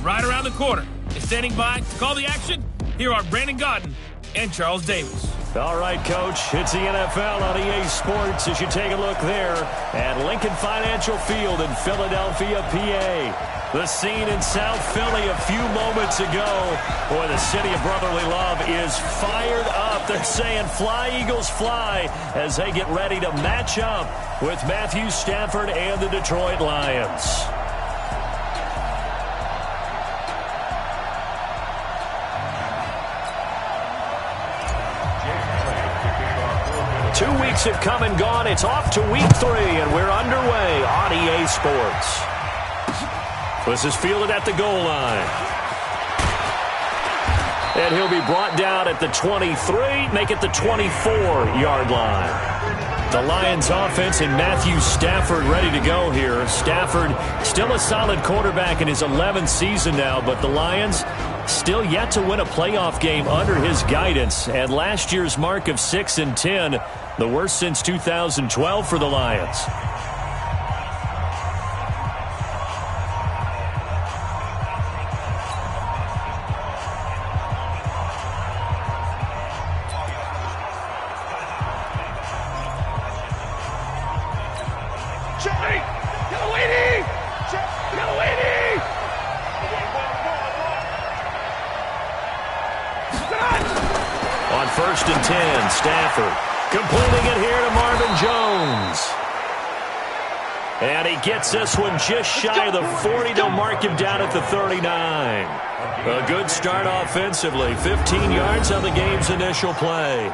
right around the corner. And standing by to call the action, here are Brandon Gaudin and Charles Davis. All right, Coach, it's the NFL on EA Sports as you take a look there at Lincoln Financial Field in Philadelphia, PA. The scene in South Philly a few moments ago. Boy, the city of brotherly love is fired up. They're saying, fly, Eagles, fly, as they get ready to match up with Matthew Stafford and the Detroit Lions. 2 weeks have come and gone. It's off to week 3, and we're underway on EA Sports. This is fielded at the goal line. And he'll be brought down at the 23, make it the 24-yard line. The Lions offense and Matthew Stafford ready to go here. Stafford still a solid quarterback in his 11th season now, but the Lions still yet to win a playoff game under his guidance. And last year's mark of 6-10, the worst since 2012 for the Lions. On 1st and 10, Stafford completing it here to Marvin Jones. And he gets this one just shy of the 40. They'll mark him down at the 39. A good start offensively. 15 yards on the game's initial play.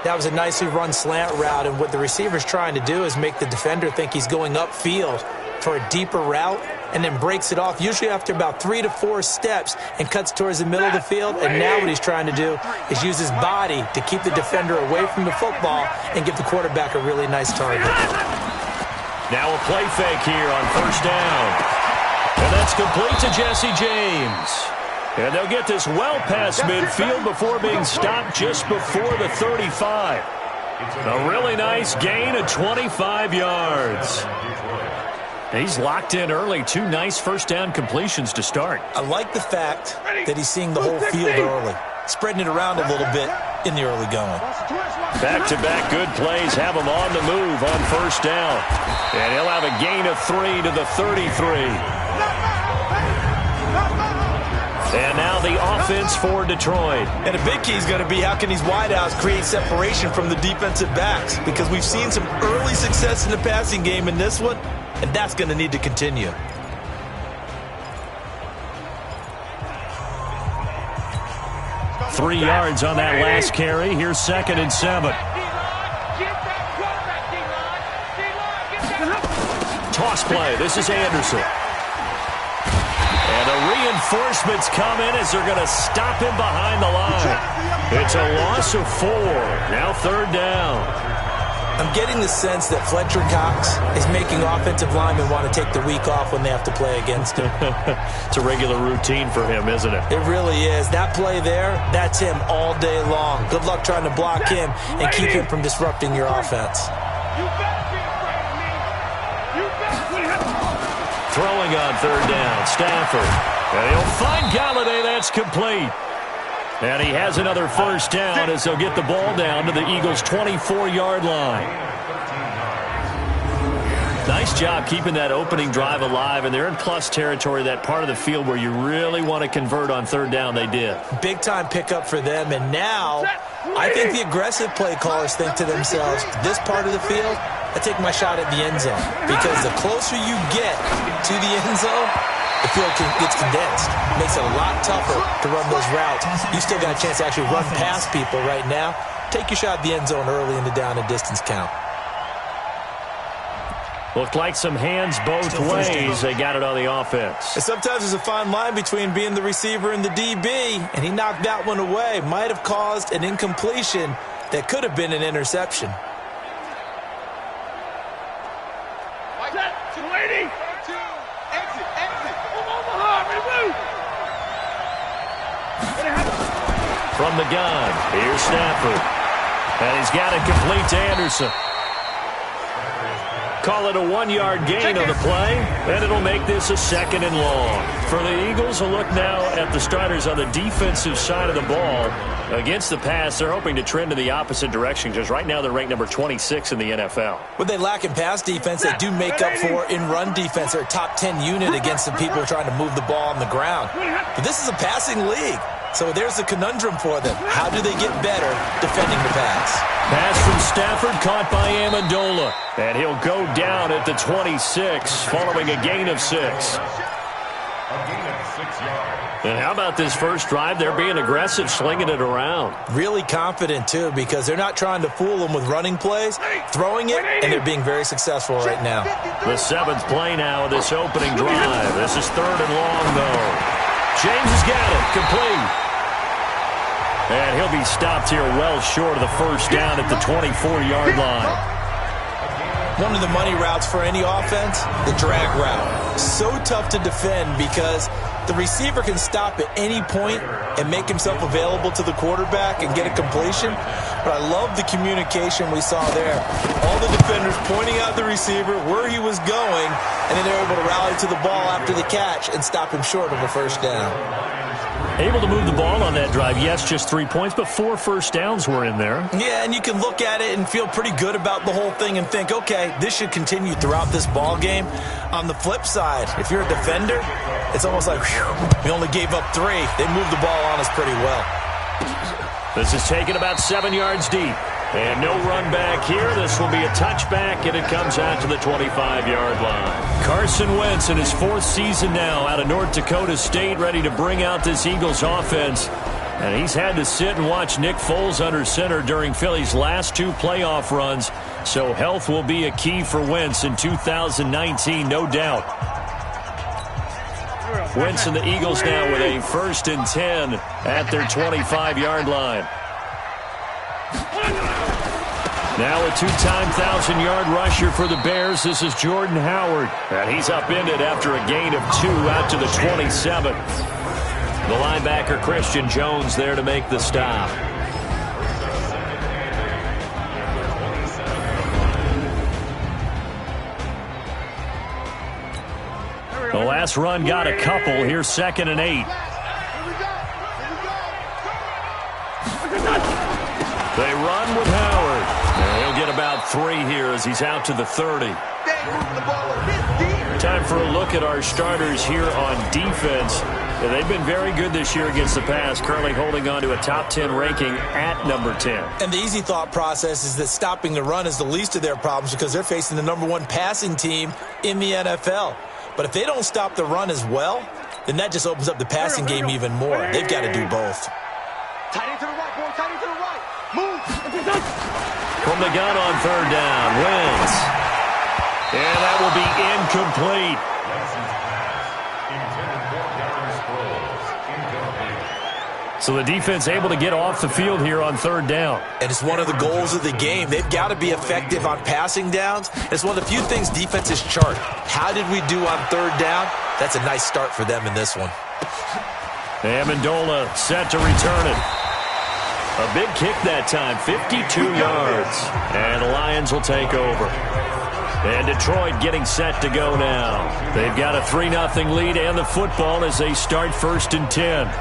That was a nicely run slant route, and what the receiver's trying to do is make the defender think he's going upfield for a deeper route, and then breaks it off, usually after about 3 to 4 steps, and cuts towards the middle of the field. And now what he's trying to do is use his body to keep the defender away from the football and give the quarterback a really nice target. Now a play fake here on 1st down. And that's complete to Jesse James. And they'll get this well past midfield before being stopped just before the 35. A really nice gain of 25 yards. He's locked in early. 2 nice first down completions to start. I like the fact that he's seeing the whole field early, spreading it around a little bit in the early going. Back-to-back good plays have him on the move on 1st down. And he'll have a gain of 3 to the 33. And now the offense for Detroit. And a big key is going to be how can these wideouts create separation from the defensive backs, because we've seen some early success in the passing game in this one, and that's going to need to continue. Three yards on that last carry. Here's 2nd and 7. Toss play. This is Anderson. And the reinforcements come in as they're going to stop him behind the line. It's a loss of 4. Now 3rd down. I'm getting the sense that Fletcher Cox is making offensive linemen want to take the week off when they have to play against him. It's a regular routine for him, isn't it? It really is. That play there, that's him all day long. Good luck trying to block him and keep him from disrupting your offense. Throwing on 3rd down, Stafford. And he'll find Galladay. That's complete. And he has another first down as they'll get the ball down to the Eagles' 24-yard line. Nice job keeping that opening drive alive, and they're in plus territory, that part of the field where you really want to convert on 3rd down. They did. Big-time pickup for them, and now I think the aggressive play callers think to themselves, this part of the field, I take my shot at the end zone, because the closer you get to the end zone, the field gets condensed. Makes it a lot tougher to run those routes. You still got a chance to actually run past people right now. Take your shot at the end zone early in the down and distance count. Looked like some hands both ways. They got it on the offense. And sometimes there's a fine line between being the receiver and the DB, and he knocked that one away. Might have caused an incompletion that could have been an interception. From the gun, here's Stafford. And he's got it complete to Anderson. call it a 1-yard gain on the play, and it'll make this a 2nd and long. For the Eagles, a look now at the starters on the defensive side of the ball. Against the pass, they're hoping to trend in the opposite direction because right now they're ranked number 26 in the NFL. What they lack in pass defense, they do make up for in run defense. They're a top 10 unit against the people trying to move the ball on the ground. But this is a passing league. So there's the conundrum for them. How do they get better defending the pass? Pass from Stafford caught by Amendola. And he'll go down at the 26 following a gain of 6. And how about this first drive? They're being aggressive, slinging it around. Really confident, too, because they're not trying to fool them with running plays, throwing it, and they're being very successful right now. The 7th play now of this opening drive. This is 3rd and long, though. James has got it. Complete. And he'll be stopped here well short of the first down at the 24-yard line. One of the money routes for any offense, the drag route. So tough to defend because the receiver can stop at any point and make himself available to the quarterback and get a completion. But I love the communication we saw there. All the defenders pointing out the receiver, where he was going, and then they're able to rally to the ball after the catch and stop him short of a first down. Able to move the ball on that drive. Yes, just 3 points, but 4 first downs were in there. Yeah, and you can look at it and feel pretty good about the whole thing and think, okay, this should continue throughout this ball game. On the flip side, if you're a defender, it's almost like, whew, we only gave up 3. They moved the ball on us pretty well. This is taken about 7 yards deep. And no run back here. This will be a touchback, and it comes out to the 25-yard line. Carson Wentz in his 4th season now out of North Dakota State, ready to bring out this Eagles offense. And he's had to sit and watch Nick Foles under center during Philly's last 2 playoff runs. So health will be a key for Wentz in 2019, no doubt. Wentz and the Eagles now with a 1st and 10 at their 25-yard line. Now a 2-time 1,000-yard rusher for the Bears. This is Jordan Howard. And he's upended after a gain of 2 out to the 27. The linebacker Christian Jones there to make the stop. The last run got a couple. Here's 2nd and 8. They run with Howard. And he'll get about 3 here as he's out to the 30. Time for a look at our starters here on defense. They've been very good this year against the pass, currently holding on to a top 10 ranking at number 10. And the easy thought process is that stopping the run is the least of their problems because they're facing the number 1 passing team in the NFL. But if they don't stop the run as well, then that just opens up the passing game even more. They've got to do both. Tight end to the right, boy. Tight end to the right. Move. From the gun on 3rd down, Wentz. And that will be incomplete. So the defense able to get off the field here on 3rd down. And it's one of the goals of the game. They've got to be effective on passing downs. It's one of the few things defenses chart. How did we do on 3rd down? That's a nice start for them in this one. Amendola set to return it. A big kick that time, 52 yards. And the Lions will take over. And Detroit getting set to go now. They've got a 3-0 lead and the football as they start 1st and 10.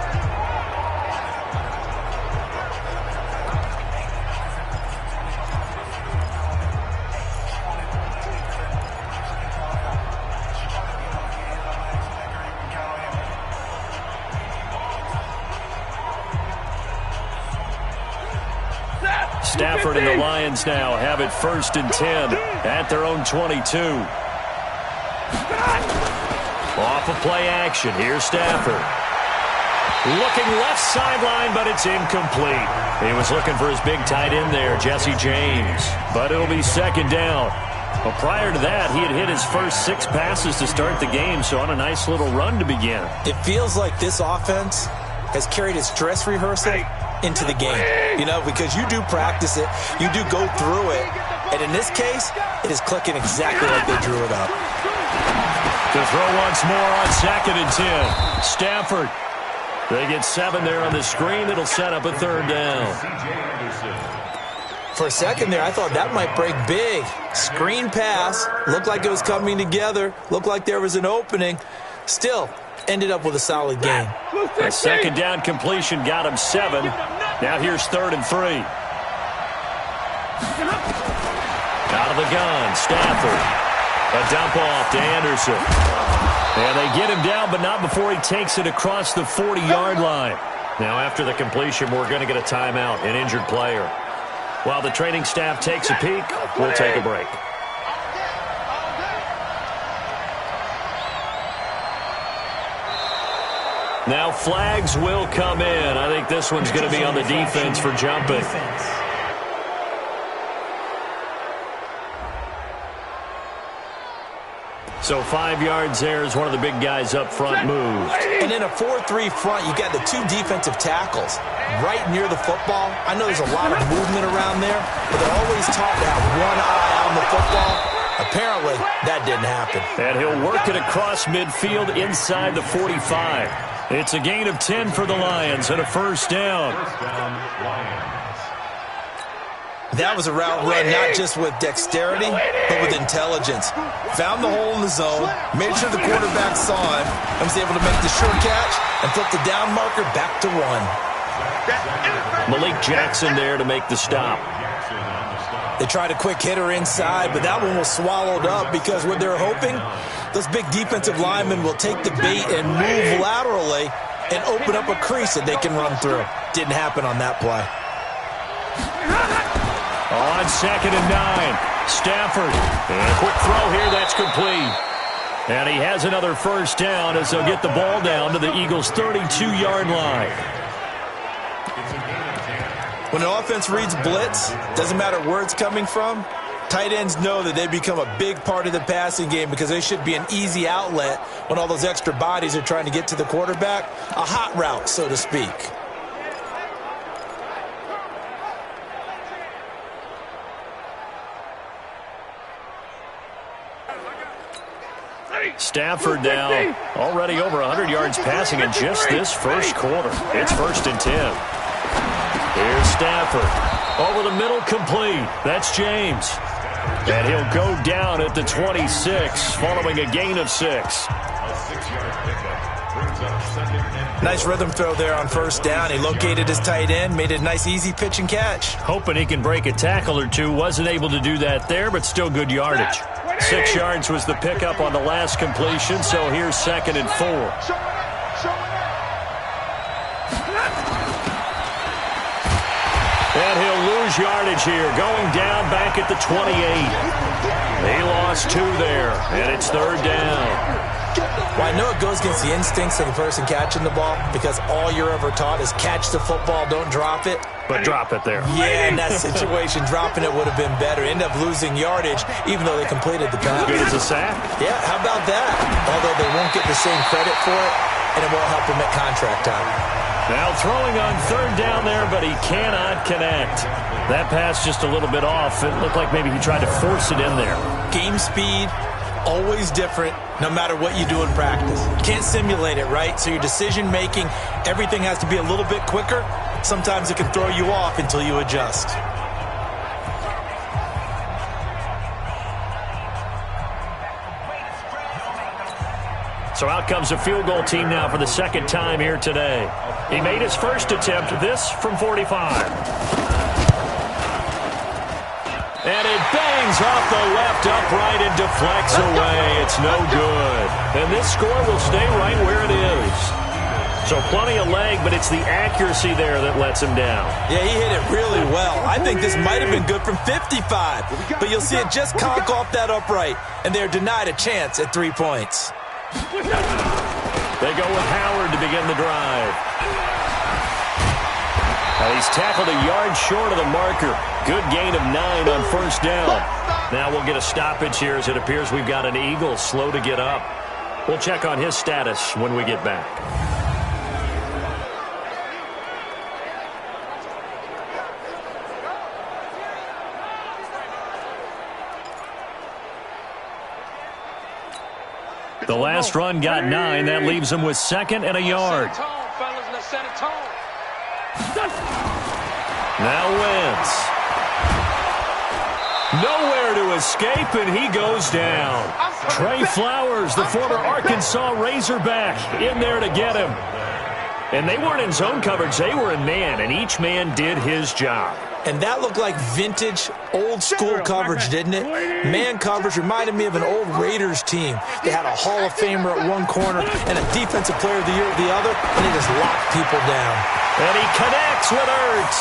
Stafford and the Lions now have it 1st and 10 at their own 22. Off of play action. Here's Stafford. Looking left sideline, but it's incomplete. He was looking for his big tight end there, Jesse James. But it'll be 2nd down. Well, prior to that, he had hit his first 6 passes to start the game, so on a nice little run to begin. It feels like this offense has carried its dress rehearsal into the game, you know, because you do practice it, you do go through it, and in this case, it is clicking exactly like they drew it up. To throw once more on 2nd and 10. Stafford. They get 7 there on the screen. It'll set up a 3rd down. For a second there, I thought that might break big. Screen pass, looked like it was coming together, looked like there was an opening. Still, ended up with a solid gain. A second down completion got him 7. Now here's 3rd and 3. Out of the gun, Stafford. A dump off to Anderson. And they get him down, but not before he takes it across the 40-yard line. Now after the completion, we're going to get a timeout, an injured player. While the training staff takes a peek, we'll take a break. Now flags will come in. I think this one's going to be on the defense for jumping. So 5 yards there as one of the big guys up front moved. And in a 4-3 front, you got the 2 defensive tackles right near the football. I know there's a lot of movement around there, but they're always taught to have one eye on the football. Apparently, that didn't happen. And he'll work it across midfield inside the 45. It's a gain of 10 for the Lions and a first down. That was a route run not just with dexterity, but with intelligence. Found the hole in the zone, made sure the quarterback saw him, and was able to make the sure catch and flip the down marker back to 1. Malik Jackson there to make the stop. They tried a quick hitter inside, but that one was swallowed up because what they're hoping, those big defensive linemen will take the bait and move laterally and open up a crease that they can run through. Didn't happen on that play. On 2nd and 9, Stafford. And a quick throw here, that's complete. And he has another first down as they'll get the ball down to the Eagles' 32-yard line. When an offense reads blitz, doesn't matter where it's coming from, tight ends know that they become a big part of the passing game because they should be an easy outlet when all those extra bodies are trying to get to the quarterback. A hot route, so to speak. Stafford now already over 100 yards passing in just this first quarter. It's 1st and 10. Here's Stafford. Over the middle, complete. That's James. And he'll go down at the 26 following a gain of 6. Nice rhythm throw there on first down. He located his tight end, made a nice easy pitch and catch. Hoping he can break a tackle or two. Wasn't able to do that there, but still good yardage. 6 yards was the pickup on the last completion, so here's 2nd and 4. And he'll lose yardage here, going down back at the 28. He lost 2 there, and it's 3rd down. Well, I know it goes against the instincts of the person catching the ball because all you're ever taught is catch the football, don't drop it. But drop it there. Yeah, in that situation, dropping it would have been better. End up losing yardage, even though they completed the pass. Good as a sack. Yeah, how about that? Although they won't get the same credit for it, and it won't help them at contract time. Now throwing on 3rd down there, but he cannot connect. That pass just a little bit off. It looked like maybe he tried to force it in there. Game speed, always different, no matter what you do in practice. You can't simulate it, right? So your decision-making, everything has to be a little bit quicker. Sometimes it can throw you off until you adjust. So out comes a field goal team now for the 2nd time here today. He made his first attempt, this from 45. And it bangs off the left upright and deflects away. It's no good. And this score will stay right where it is. So plenty of leg, but it's the accuracy there that lets him down. Yeah, he hit it really well. I think this might have been good from 55. But you'll see it just conk off that upright. And they're denied a chance at 3 points. They go with Howard to begin the drive. Now he's tackled a yard short of the marker. Good gain of 9 on first down. Now we'll get a stoppage here as it appears we've got an Eagle slow to get up. We'll check on his status when we get back. The last run got 9. That leaves him with 2nd and a yard. Now Wentz. Nowhere to escape, and he goes down. Trey Flowers, the former Arkansas Razorback, in there to get him. And they weren't in zone coverage. They were in man, and each man did his job. And that looked like vintage, old-school coverage, didn't it? Man coverage reminded me of an old Raiders team. They had a Hall of Famer at one corner and a Defensive Player of the Year at the other, and they just locked people down. And he connects with Ertz.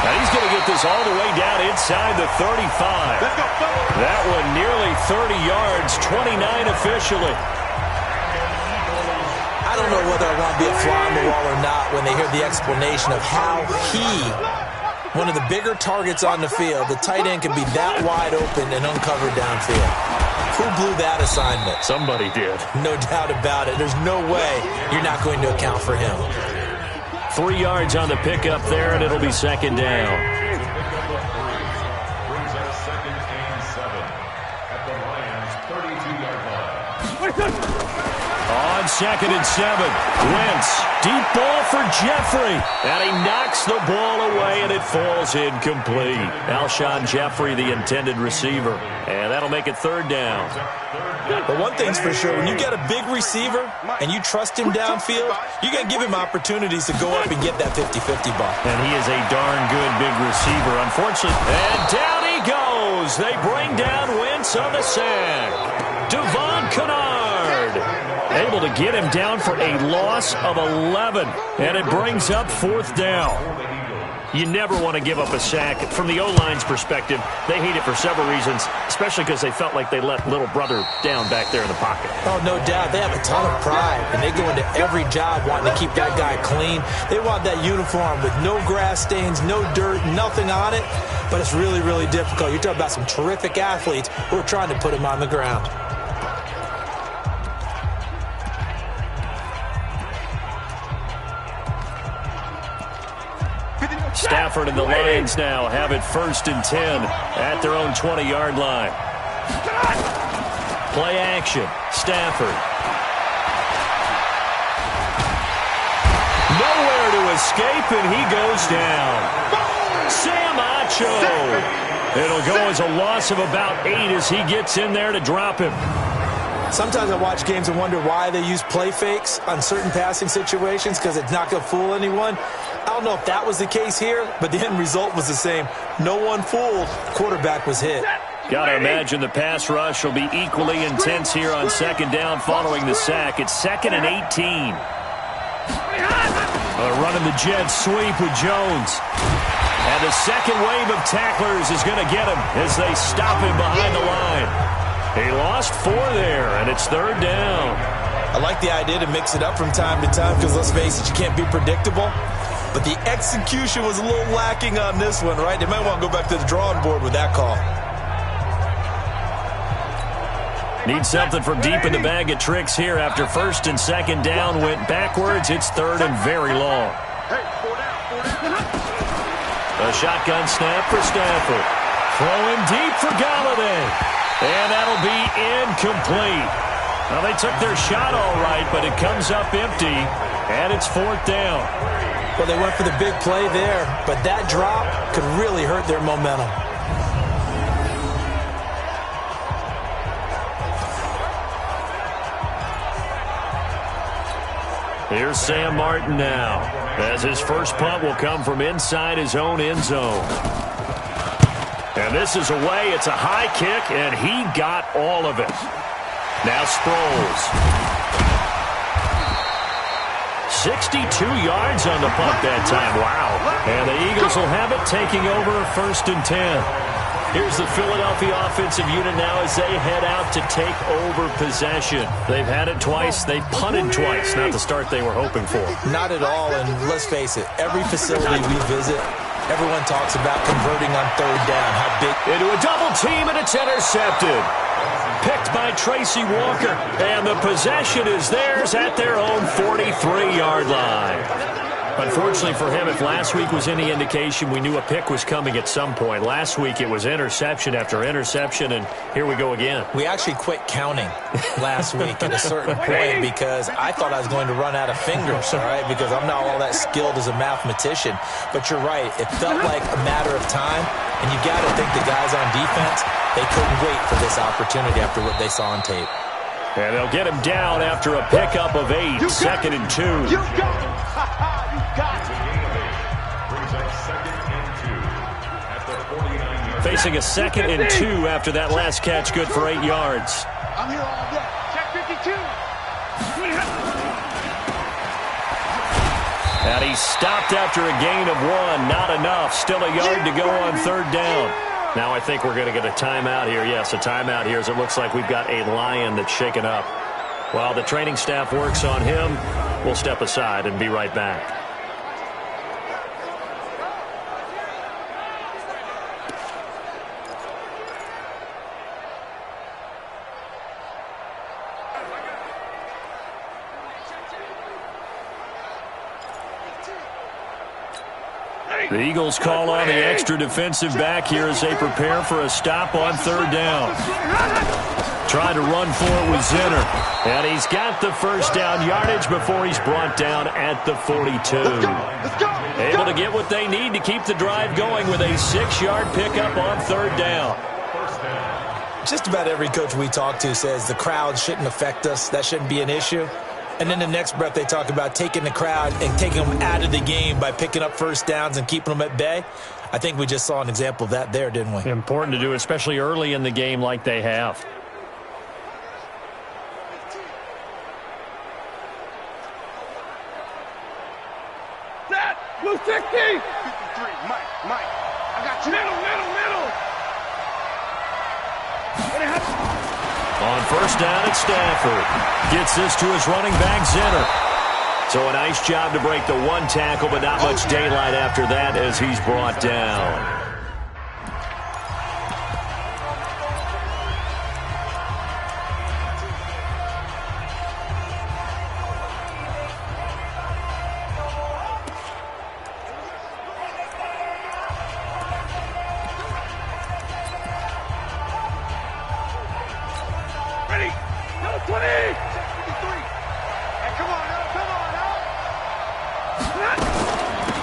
Now he's going to get this all the way down inside the 35. That one nearly 30 yards, 29 officially. I don't know whether I want to be a fly on the wall or not when they hear the explanation of how one of the bigger targets on the field, the tight end can be that wide open and uncovered downfield. Who blew that assignment? Somebody did. No doubt about it. There's no way you're not going to account for him. 3 yards on the pickup there, and it'll be second down. Brings us second and 7 at the Lions' 32-yard line. On second and 7, Wentz, deep ball for Jeffrey, and he knocks the ball away, and it falls incomplete. Alshon Jeffrey, the intended receiver, and that'll make it third down. But one thing's for sure, when you get a big receiver and you trust him downfield, you're going to give him opportunities to go up and get that 50-50 ball. And he is a darn good big receiver, unfortunately. And down he goes. They bring down Wentz on the sack. Devon Kennard able to get him down for a loss of 11. And it brings up fourth down. You never want to give up a sack. From the O-line's perspective, they hate it for several reasons, especially because they felt like they let little brother down back there in the pocket. Oh, no doubt. They have a ton of pride, and they go into every job wanting to keep that guy clean. They want that uniform with no grass stains, no dirt, nothing on it, but it's really, really difficult. You're talking about some terrific athletes who are trying to put him on the ground. Stafford and the Lions now have it 1st and 10 at their own 20-yard line. Play action. Stafford. Nowhere to escape, and he goes down. Sam Acho. It'll go as a loss of about 8 as he gets in there to drop him. Sometimes I watch games and wonder why they use play fakes on certain passing situations, because it's not going to fool anyone. I don't know if that was the case here, but the end result was the same. No one fooled. Quarterback was hit. Got to imagine the pass rush will be equally intense here on second down following the sack. It's 2nd and 18. Running the jet sweep with Jones. And the second wave of tacklers is going to get him as they stop him behind the line. He lost 4 there, and it's 3rd down. I like the idea to mix it up from time to time because, let's face it, you can't be predictable. But the execution was a little lacking on this one, right? They might want to go back to the drawing board with that call. Need something from deep in the bag of tricks here after 1st and 2nd down went backwards. It's 3rd and very long. A shotgun snap for Stafford. Throwing deep for Galladay. And that'll be incomplete. Now, they took their shot all right, but it comes up empty, and it's 4th down. Well, they went for the big play there, but that drop could really hurt their momentum. Here's Sam Martin now, as his first punt will come from inside his own end zone. And this is away. It's a high kick, and he got all of it. Now Sproles. 62 yards on the punt that time. Wow. And the Eagles will have it, taking over 1st and 10. Here's the Philadelphia offensive unit now as they head out to take over possession. They've had it twice. They've punted twice. Not the start they were hoping for. Not at all, and let's face it, every facility we visit, everyone talks about converting on 3rd down. How big. Into a double team, and it's intercepted. Picked by Tracy Walker, and the possession is theirs at their own 43-yard line. Unfortunately for him, if last week was any indication, we knew a pick was coming at some point. Last week it was interception after interception, and here we go again. We actually quit counting last week at a certain point because I thought I was going to run out of fingers, all right, because I'm not all that skilled as a mathematician. But you're right. It felt like a matter of time, and you got to think the guys on defense, they couldn't wait for this opportunity after what they saw on tape. And they'll get him down after a pickup of 8, 2nd and 2. You got it. You got it. Brings up 2nd and 2 at the 49-yard. Facing a 2nd and 2 after that last catch, good for 8 yards. I'm here all day. Check 52. And he stopped after a gain of 1. Not enough. Still a yard to go on 3rd down. Now I think we're going to get a timeout here. Yes, a timeout here as it looks like we've got a Lion that's shaken up. While the training staff works on him, we'll step aside and be right back. The Eagles call on the extra defensive back here as they prepare for a stop on 3rd down. Trying to run for it with Zinner. And he's got the first down yardage before he's brought down at the 42. Able to get what they need to keep the drive going with a 6-yard pickup on 3rd down. Just about every coach we talk to says the crowd shouldn't affect us. That shouldn't be an issue. And then the next breath they talk about taking the crowd and taking them out of the game by picking up first downs and keeping them at bay. I think we just saw an example of that there, didn't we? Important to do, especially early in the game like they have. Set. Blue 60. 53. Mike. I got you. Middle. On 1st down at Stafford. Gets this to his running back, Zinner. So a nice job to break the 1 tackle, but not much daylight after that as he's brought down.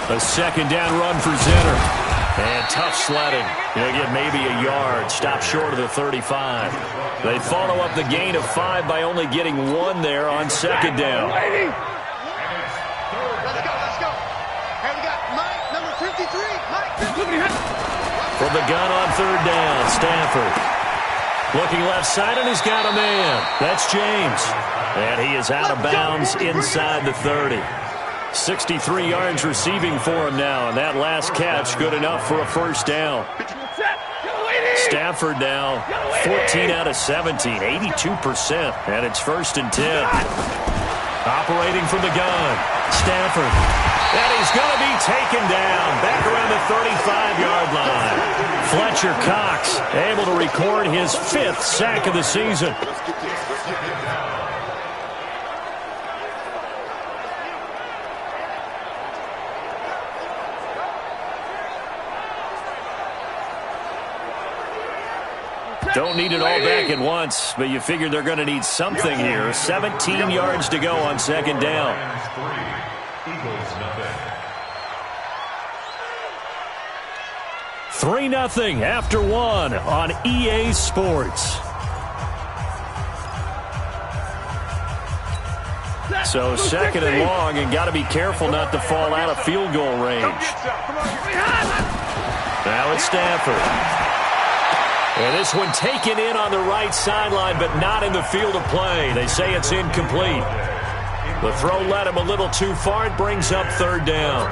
A 2nd down run for Zinner. And tough sledding. He'll get maybe a yard. Stop short of the 35. They follow up the gain of 5 by only getting 1 there on 2nd down. Let's go. Hey, we got Mike, number 53. Mike, 53. From the gun on 3rd down, Stafford. Looking left side, and he's got a man. That's James. And he is out of bounds inside the 30. 63 yards receiving for him now, and that last catch good enough for a first down. Stafford now 14 out of 17, 82%, and it's 1st and 10. Operating from the gun, Stafford, and he's going to be taken down back around the 35-yard line. Fletcher Cox able to record his 5th sack of the season. Don't need it all back at once, but you figure they're going to need something here. 17 yards to go on 2nd down. Eagles 3-0 after 1 on EA Sports. So 2nd and long, and got to be careful not to fall out of field goal range. Now it's Stafford. And this one taken in on the right sideline, but not in the field of play. They say it's incomplete. The throw led him a little too far. It brings up 3rd down.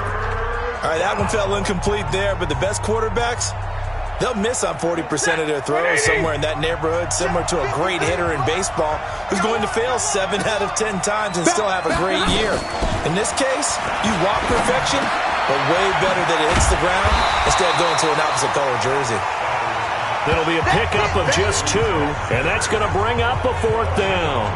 All right, that one fell incomplete there, but the best quarterbacks, they'll miss on 40% of their throws, somewhere in that neighborhood, similar to a great hitter in baseball who's going to fail 7 out of 10 times and still have a great year. In this case, you want perfection, but way better that it hits the ground instead of going to an opposite color jersey. It'll be a pickup of just 2, and that's going to bring up a 4th down.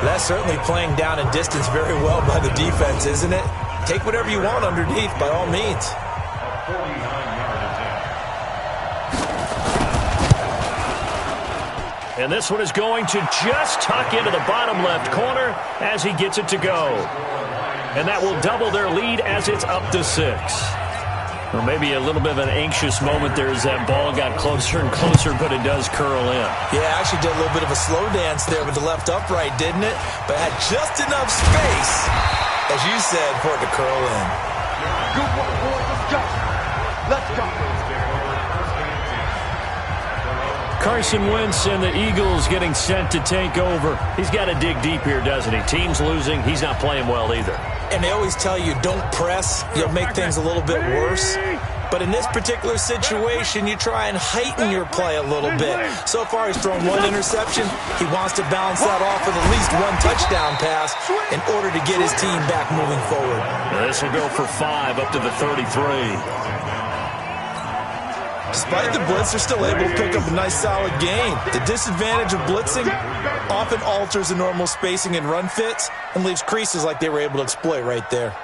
That's certainly playing down in distance very well by the defense, isn't it? take whatever you want underneath by all means. A 49-yard attempt. And this one is going to just tuck into the bottom left corner as he gets it to go. And that will double their lead as it's up to 6. Or maybe a little bit of an anxious moment there as that ball got closer and closer, but it does curl in. Yeah, actually did a little bit of a slow dance there with the left upright, didn't it? But had just enough space, as you said, for it to curl in. Good work, boys. Let's go. Let's go. Carson Wentz and the Eagles getting set to take over. He's got to dig deep here, doesn't he? Team's losing. He's not playing well either. And they always tell you, don't press. You'll make things a little bit worse. But in this particular situation, you try and heighten your play a little bit. So far, he's thrown 1 interception. He wants to balance that off with at least 1 touchdown pass in order to get his team back moving forward. Now this will go for 5 up to the 33. Despite the blitz, they're still able to pick up a nice, solid gain. The disadvantage of blitzing often alters the normal spacing and run fits and leaves creases like they were able to exploit right there.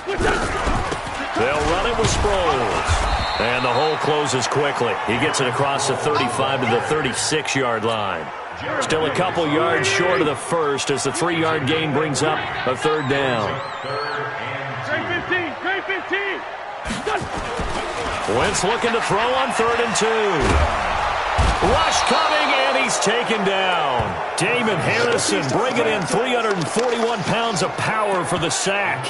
They'll run it with Sproles. And the hole closes quickly. He gets it across the 35 to the 36-yard line. Still a couple yards short of the first as the 3-yard gain brings up a 3rd down. Trey 15. Wentz looking to throw on 3rd and 2. Rush coming, and he's taken down. Damon Harrison bringing in 341 pounds of power for the sack.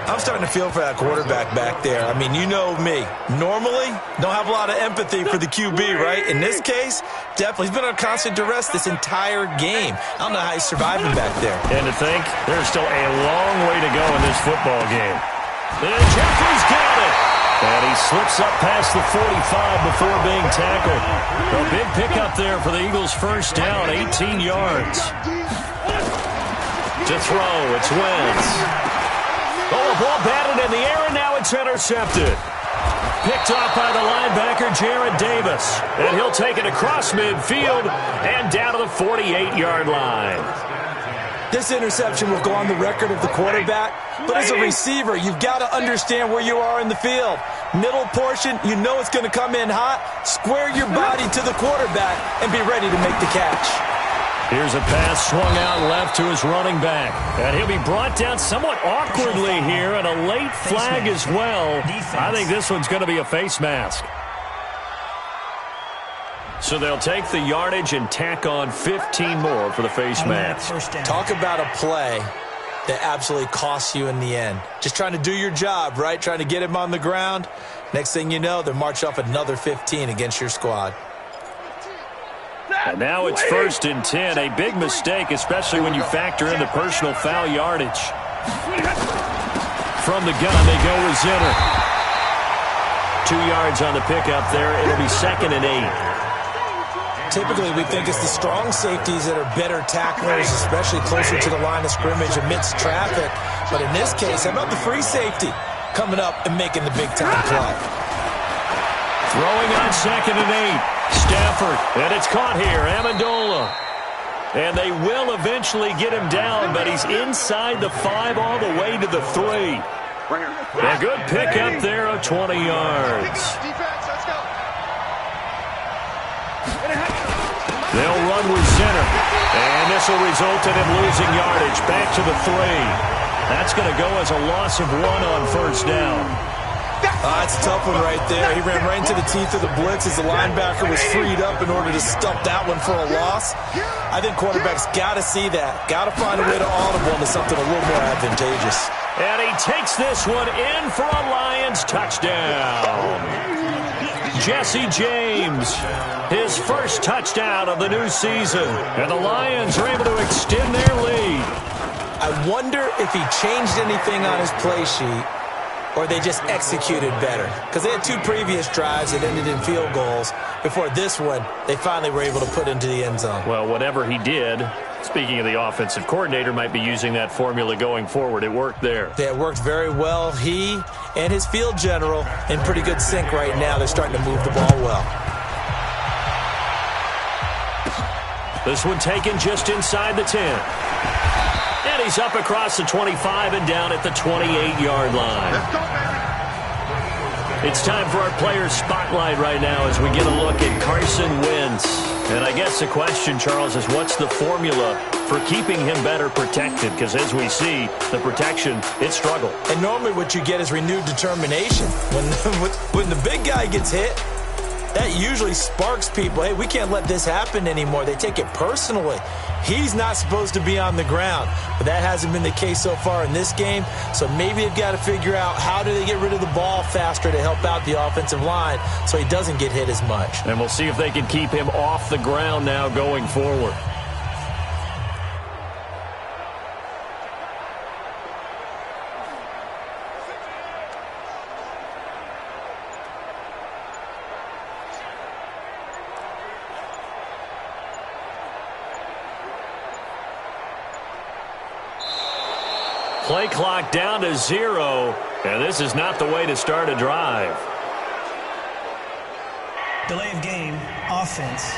I'm starting to feel for that quarterback back there. I mean, you know me. Normally, don't have a lot of empathy for the QB, right? In this case, definitely. He's been under constant duress this entire game. I don't know how he's surviving back there. And to think, there's still a long way to go in this football game. And Jeffrey's got it. And he slips up past the 45 before being tackled. A big pickup there for the Eagles' first down, 18 yards. To throw, it's Wentz. Oh, a ball batted in the air, and now it's intercepted. Picked off by the linebacker, Jarrad Davis. And he'll take it across midfield and down to the 48-yard line. This interception will go on the record of the quarterback, but as a receiver, you've got to understand where you are in the field. Middle portion, you know it's going to come in hot. Square your body to the quarterback and be ready to make the catch. Here's a pass swung out left to his running back. And he'll be brought down somewhat awkwardly here, and a late flag as well. I think this one's going to be a face mask. So they'll take the yardage and tack on 15 more for the face mask. Talk about a play that absolutely costs you in the end. Just trying to do your job, right? Trying to get him on the ground. Next thing you know, they're march off another 15 against your squad. And now it's 1st and 10. A big mistake, especially when you factor in the personal foul yardage. From the gun, they go with Zinner. 2 yards on the pickup there. It'll be 2nd and 8. Typically, we think it's the strong safeties that are better tacklers, especially closer to the line of scrimmage amidst traffic. But in this case, how about the free safety coming up and making the big-time play? Throwing on 2nd and 8. Stafford, and it's caught here. Amendola. And they will eventually get him down, but he's inside the 5 all the way to the 3. A good pickup there of 20 yards. They'll run with Zinner. And this will result in him losing yardage. Back to the 3. That's going to go as a loss of 1 on 1st down. That's a tough one right there. He ran right into the teeth of the blitz as the linebacker was freed up in order to stop that one for a loss. I think quarterbacks got to see that. Got to find a way to audible into something a little more advantageous. And he takes this one in for a Lions touchdown. Jesse James, his first touchdown of the new season. And the Lions are able to extend their lead. I wonder if he changed anything on his play sheet or they just executed better. Because they had 2 previous drives that ended in field goals. Before this one, they finally were able to put into the end zone. Well, whatever he did, speaking of the offensive coordinator, might be using that formula going forward. It worked there. Yeah, it worked very well. He and his field general in pretty good sync right now. They're starting to move the ball well. This one taken just inside the 10. And he's up across the 25 and down at the 28-yard line. Let's go, baby. It's time for our Players Spotlight right now as we get a look at Carson Wentz. And I guess the question, Charles, is what's the formula for keeping him better protected? Because as we see, the protection, it struggled. And normally what you get is renewed determination. When the big guy gets hit, that usually sparks people. Hey, we can't let this happen anymore. They take it personally. He's not supposed to be on the ground, but that hasn't been the case so far in this game. So maybe they've got to figure out how do they get rid of the ball faster to help out the offensive line so he doesn't get hit as much. And we'll see if they can keep him off the ground now going forward. Play clock down to 0, and this is not the way to start a drive. Delay of game, offense.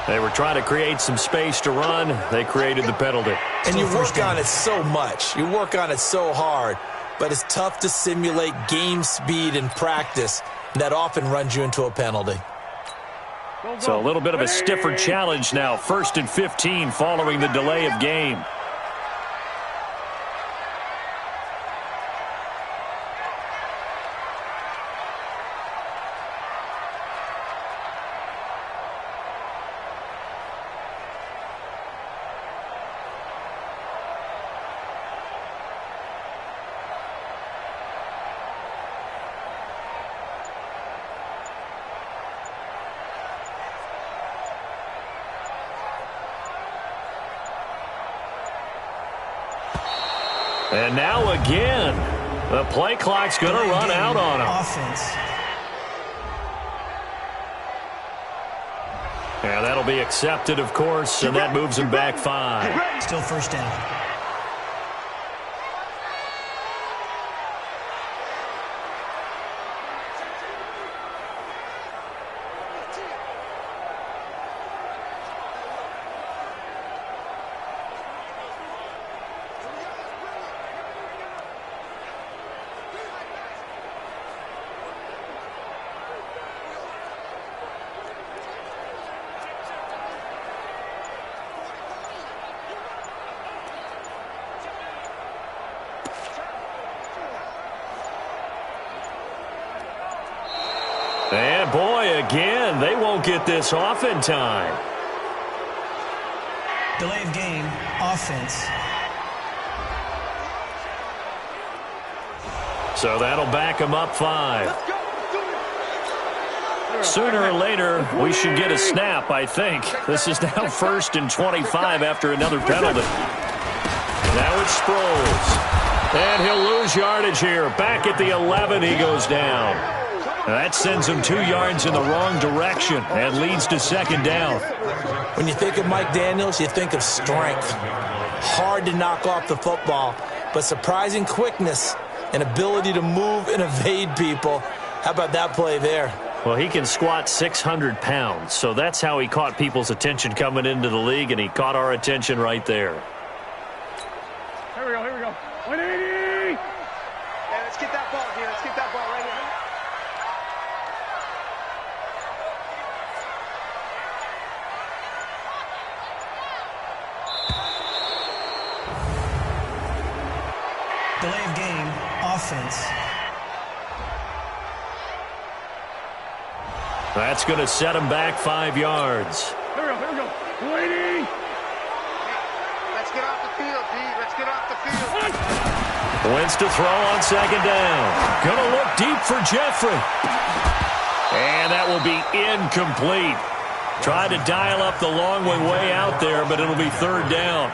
They were trying to create some space to run. They created the penalty. And you work on it so much. You work on it so hard. But it's tough to simulate game speed in practice. And that often runs you into a penalty. So a little bit of a stiffer challenge now. 1st and 15 following the delay of game. And now again, the play clock's going to run out on him. Offense. Yeah, that'll be accepted, of course, and that moves him back 5. Still first down. And boy, again, they won't get this off in time. Delay of game, offense. So that'll back him up 5. Sooner or later, we should get a snap, I think. This is now 1st and 25 after another penalty. Now it's Sproles. And he'll lose yardage here. Back at the 11, he goes down. That sends him 2 yards in the wrong direction and leads to 2nd down. When you think of Mike Daniels, you think of strength. Hard to knock off the football, but surprising quickness and ability to move and evade people. How about that play there? Well, he can squat 600 pounds, so that's how he caught people's attention coming into the league, and he caught our attention right there. Here we go, here we go. 180! Yeah, let's get that ball here. Let's get that ball right here. Delay of game, offense. That's going to set him back 5 yards. Here we go, here we go. 180! Let's get off the field, Pete. Let's get off the field. Wentz to throw on 2nd down. Going to look deep for Jeffrey. And that will be incomplete. Tried to dial up the long way out there, but it'll be 3rd down.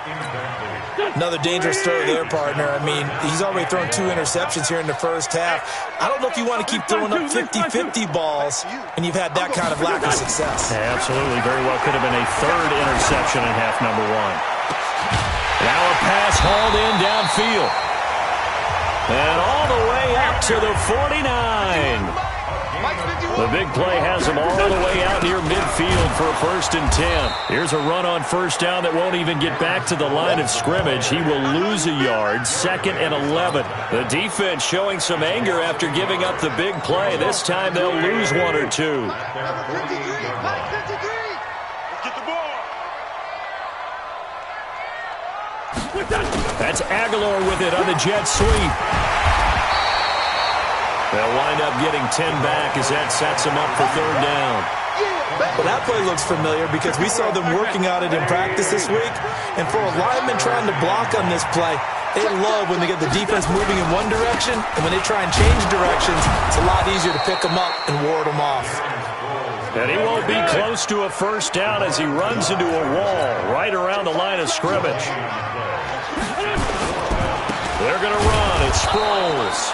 Another dangerous throw there, partner. I mean, he's already thrown 2 interceptions here in the first half. I don't know if you want to keep throwing up 50-50 balls when you've had that kind of lack of success. Yeah, absolutely. Very well could have been a 3rd interception in half number 1. Now a pass hauled in downfield. And all the way up to the 49. The big play has him all the way out near midfield for a 1st and 10. Here's a run on 1st down that won't even get back to the line of scrimmage. He will lose a yard, 2nd and 11. The defense showing some anger after giving up the big play. This time they'll lose 1 or 2. That's Aguilar with it on the jet sweep. They'll wind up getting 10 back as that sets them up for 3rd down. Well, that play looks familiar because we saw them working on it in practice this week. And for a lineman trying to block on this play, they love when they get the defense moving in one direction. And when they try and change directions, it's a lot easier to pick them up and ward them off. And he won't be close to a 1st down as he runs into a wall right around the line of scrimmage. They're going to run. It's Sproles.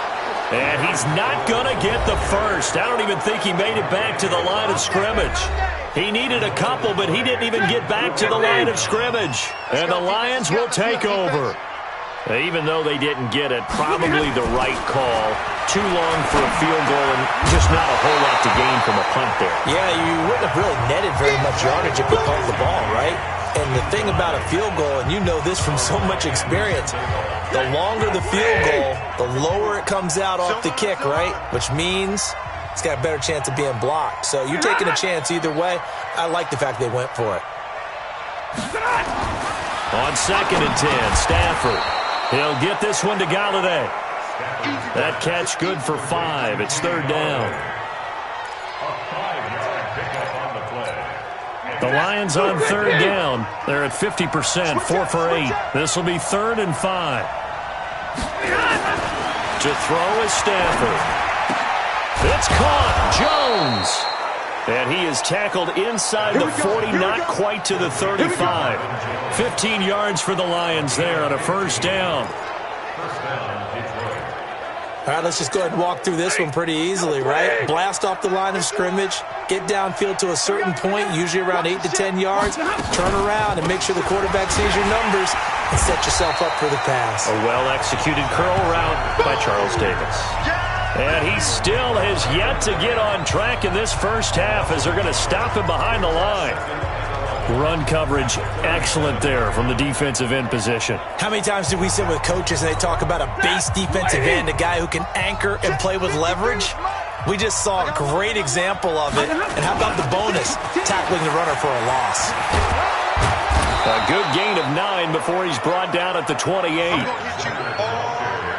And he's not going to get the 1st. I don't even think he made it back to the line of scrimmage. He needed a couple, but he didn't even get back to the line of scrimmage. And the Lions will take over. Even though they didn't get it, probably the right call. Too long for a field goal and just not a whole lot to gain from a punt there. Yeah, you wouldn't have really netted very much yardage if you pumped the ball, right? And the thing about a field goal, and you know this from so much experience, the longer the field goal, the lower it comes out off the kick, right? Which means it's got a better chance of being blocked. So you're taking a chance either way. I like the fact they went for it. On 2nd and 10, Stafford. He'll get this one to Galladay. That catch good for 5. It's 3rd down. The Lions on 3rd down. They're at 50%, 4 for 8. This will be 3rd and 5. To throw is Stafford. It's caught. Jones. And he is tackled inside the 40, not quite to the 35. 15 yards for the Lions there on a 1st down. All right, let's just go ahead and walk through this one pretty easily, right? Blast off the line of scrimmage, get downfield to a certain point, usually around 8 to 10 yards, turn around and make sure the quarterback sees your numbers and set yourself up for the pass. A well-executed curl route by Charles Davis. And he still has yet to get on track in this 1st half as they're going to stop him behind the line. Run coverage, excellent there from the defensive end position. How many times do we sit with coaches and they talk about a base defensive end, a guy who can anchor and play with leverage? We just saw a great example of it. And how about the bonus, tackling the runner for a loss? A good gain of 9 before he's brought down at the 28.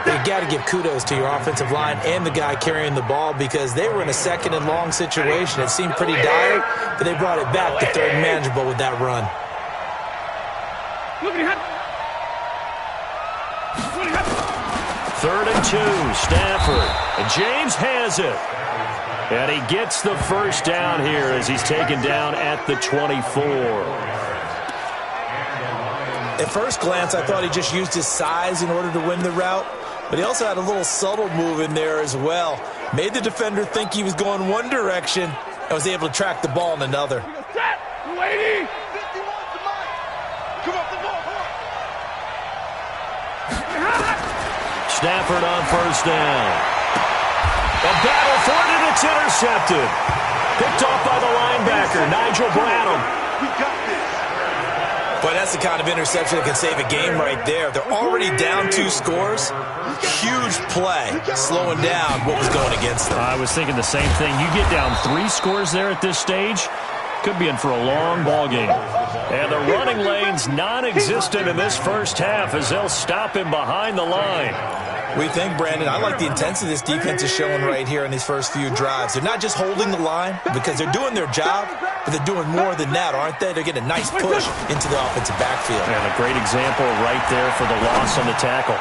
You got to give kudos to your offensive line and the guy carrying the ball because they were in a 2nd and long situation. It seemed pretty dire, but they brought it back to 3rd and manageable with that run. 3rd and 2, Stafford. And James has it. And he gets the 1st down here as he's taken down at the 24. At first glance, I thought he just used his size in order to win the route. But he also had a little subtle move in there as well. Made the defender think he was going one direction and was able to track the ball in another. Stafford on 1st down. A battle for it, and it's intercepted. Picked off by the linebacker, Nigel Bradham. We got this. Boy, that's the kind of interception that can save a game right there. They're already down 2 scores. Huge play, slowing down what was going against them. I was thinking the same thing. You get down 3 scores there at this stage, could be in for a long ball game. And the running lane's non-existent in this 1st half as they'll stop him behind the line. We think, Brandon, I like the intensity this defense is showing right here in these first few drives. They're not just holding the line because they're doing their job, but they're doing more than that, aren't they? They're getting a nice push into the offensive backfield. And a great example right there for the loss on the tackle.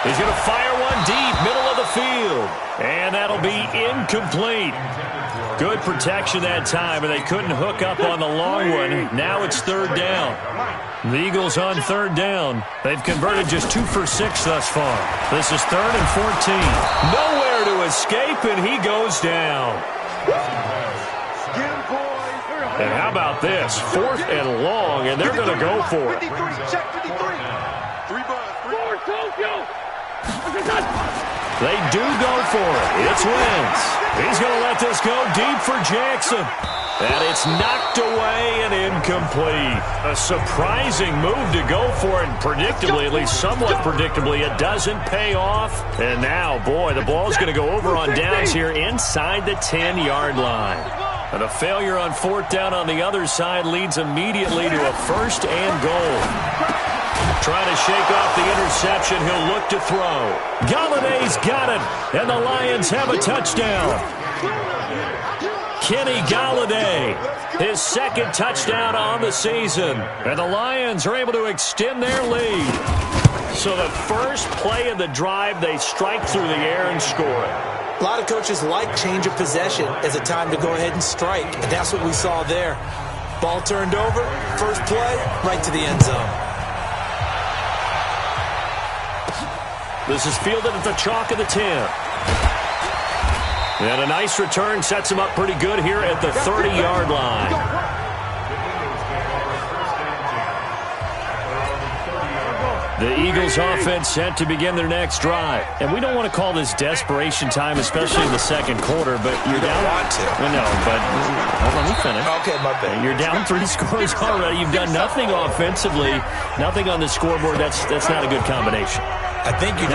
He's going to fire one deep, middle of the field. And that'll be incomplete. Good protection that time, and they couldn't hook up on the long one. Now it's 3rd down. The Eagles on 3rd down. They've converted just 2 for 6 thus far. This is 3rd and 14. Nowhere to escape, and he goes down. And how about this? 4th and long, and they're going to go for it. 53, check 53. 3 balls. 4, Tokyo. They do go for it. It's Wentz. He's going to let this go deep for Jackson. And it's knocked away and incomplete. A surprising move to go for it. And predictably, at least somewhat predictably, it doesn't pay off. And now, boy, the ball's going to go over on downs here inside the 10-yard line. And a failure on fourth down on the other side leads immediately to a first and goal. Trying to shake off the interception. He'll look to throw. Galladay's got it. And the Lions have a touchdown. Kenny Galladay, his second touchdown on the season. And the Lions are able to extend their lead. So the first play of the drive, they strike through the air and score it. A lot of coaches like change of possession as a time to go ahead and strike. And that's what we saw there. Ball turned over, first play, right to the end zone. This is fielded at the chalk of the 10. And a nice return sets him up pretty good here at the 30-yard line. The Eagles offense set to begin their next drive. And we don't want to call this desperation time, especially in the second quarter, but you're down. Want to. Well, no, but hold on, let me finish. Okay, my bad. You're down 3 scores already. You've done nothing offensively, nothing on the scoreboard. That's not a good combination. I think you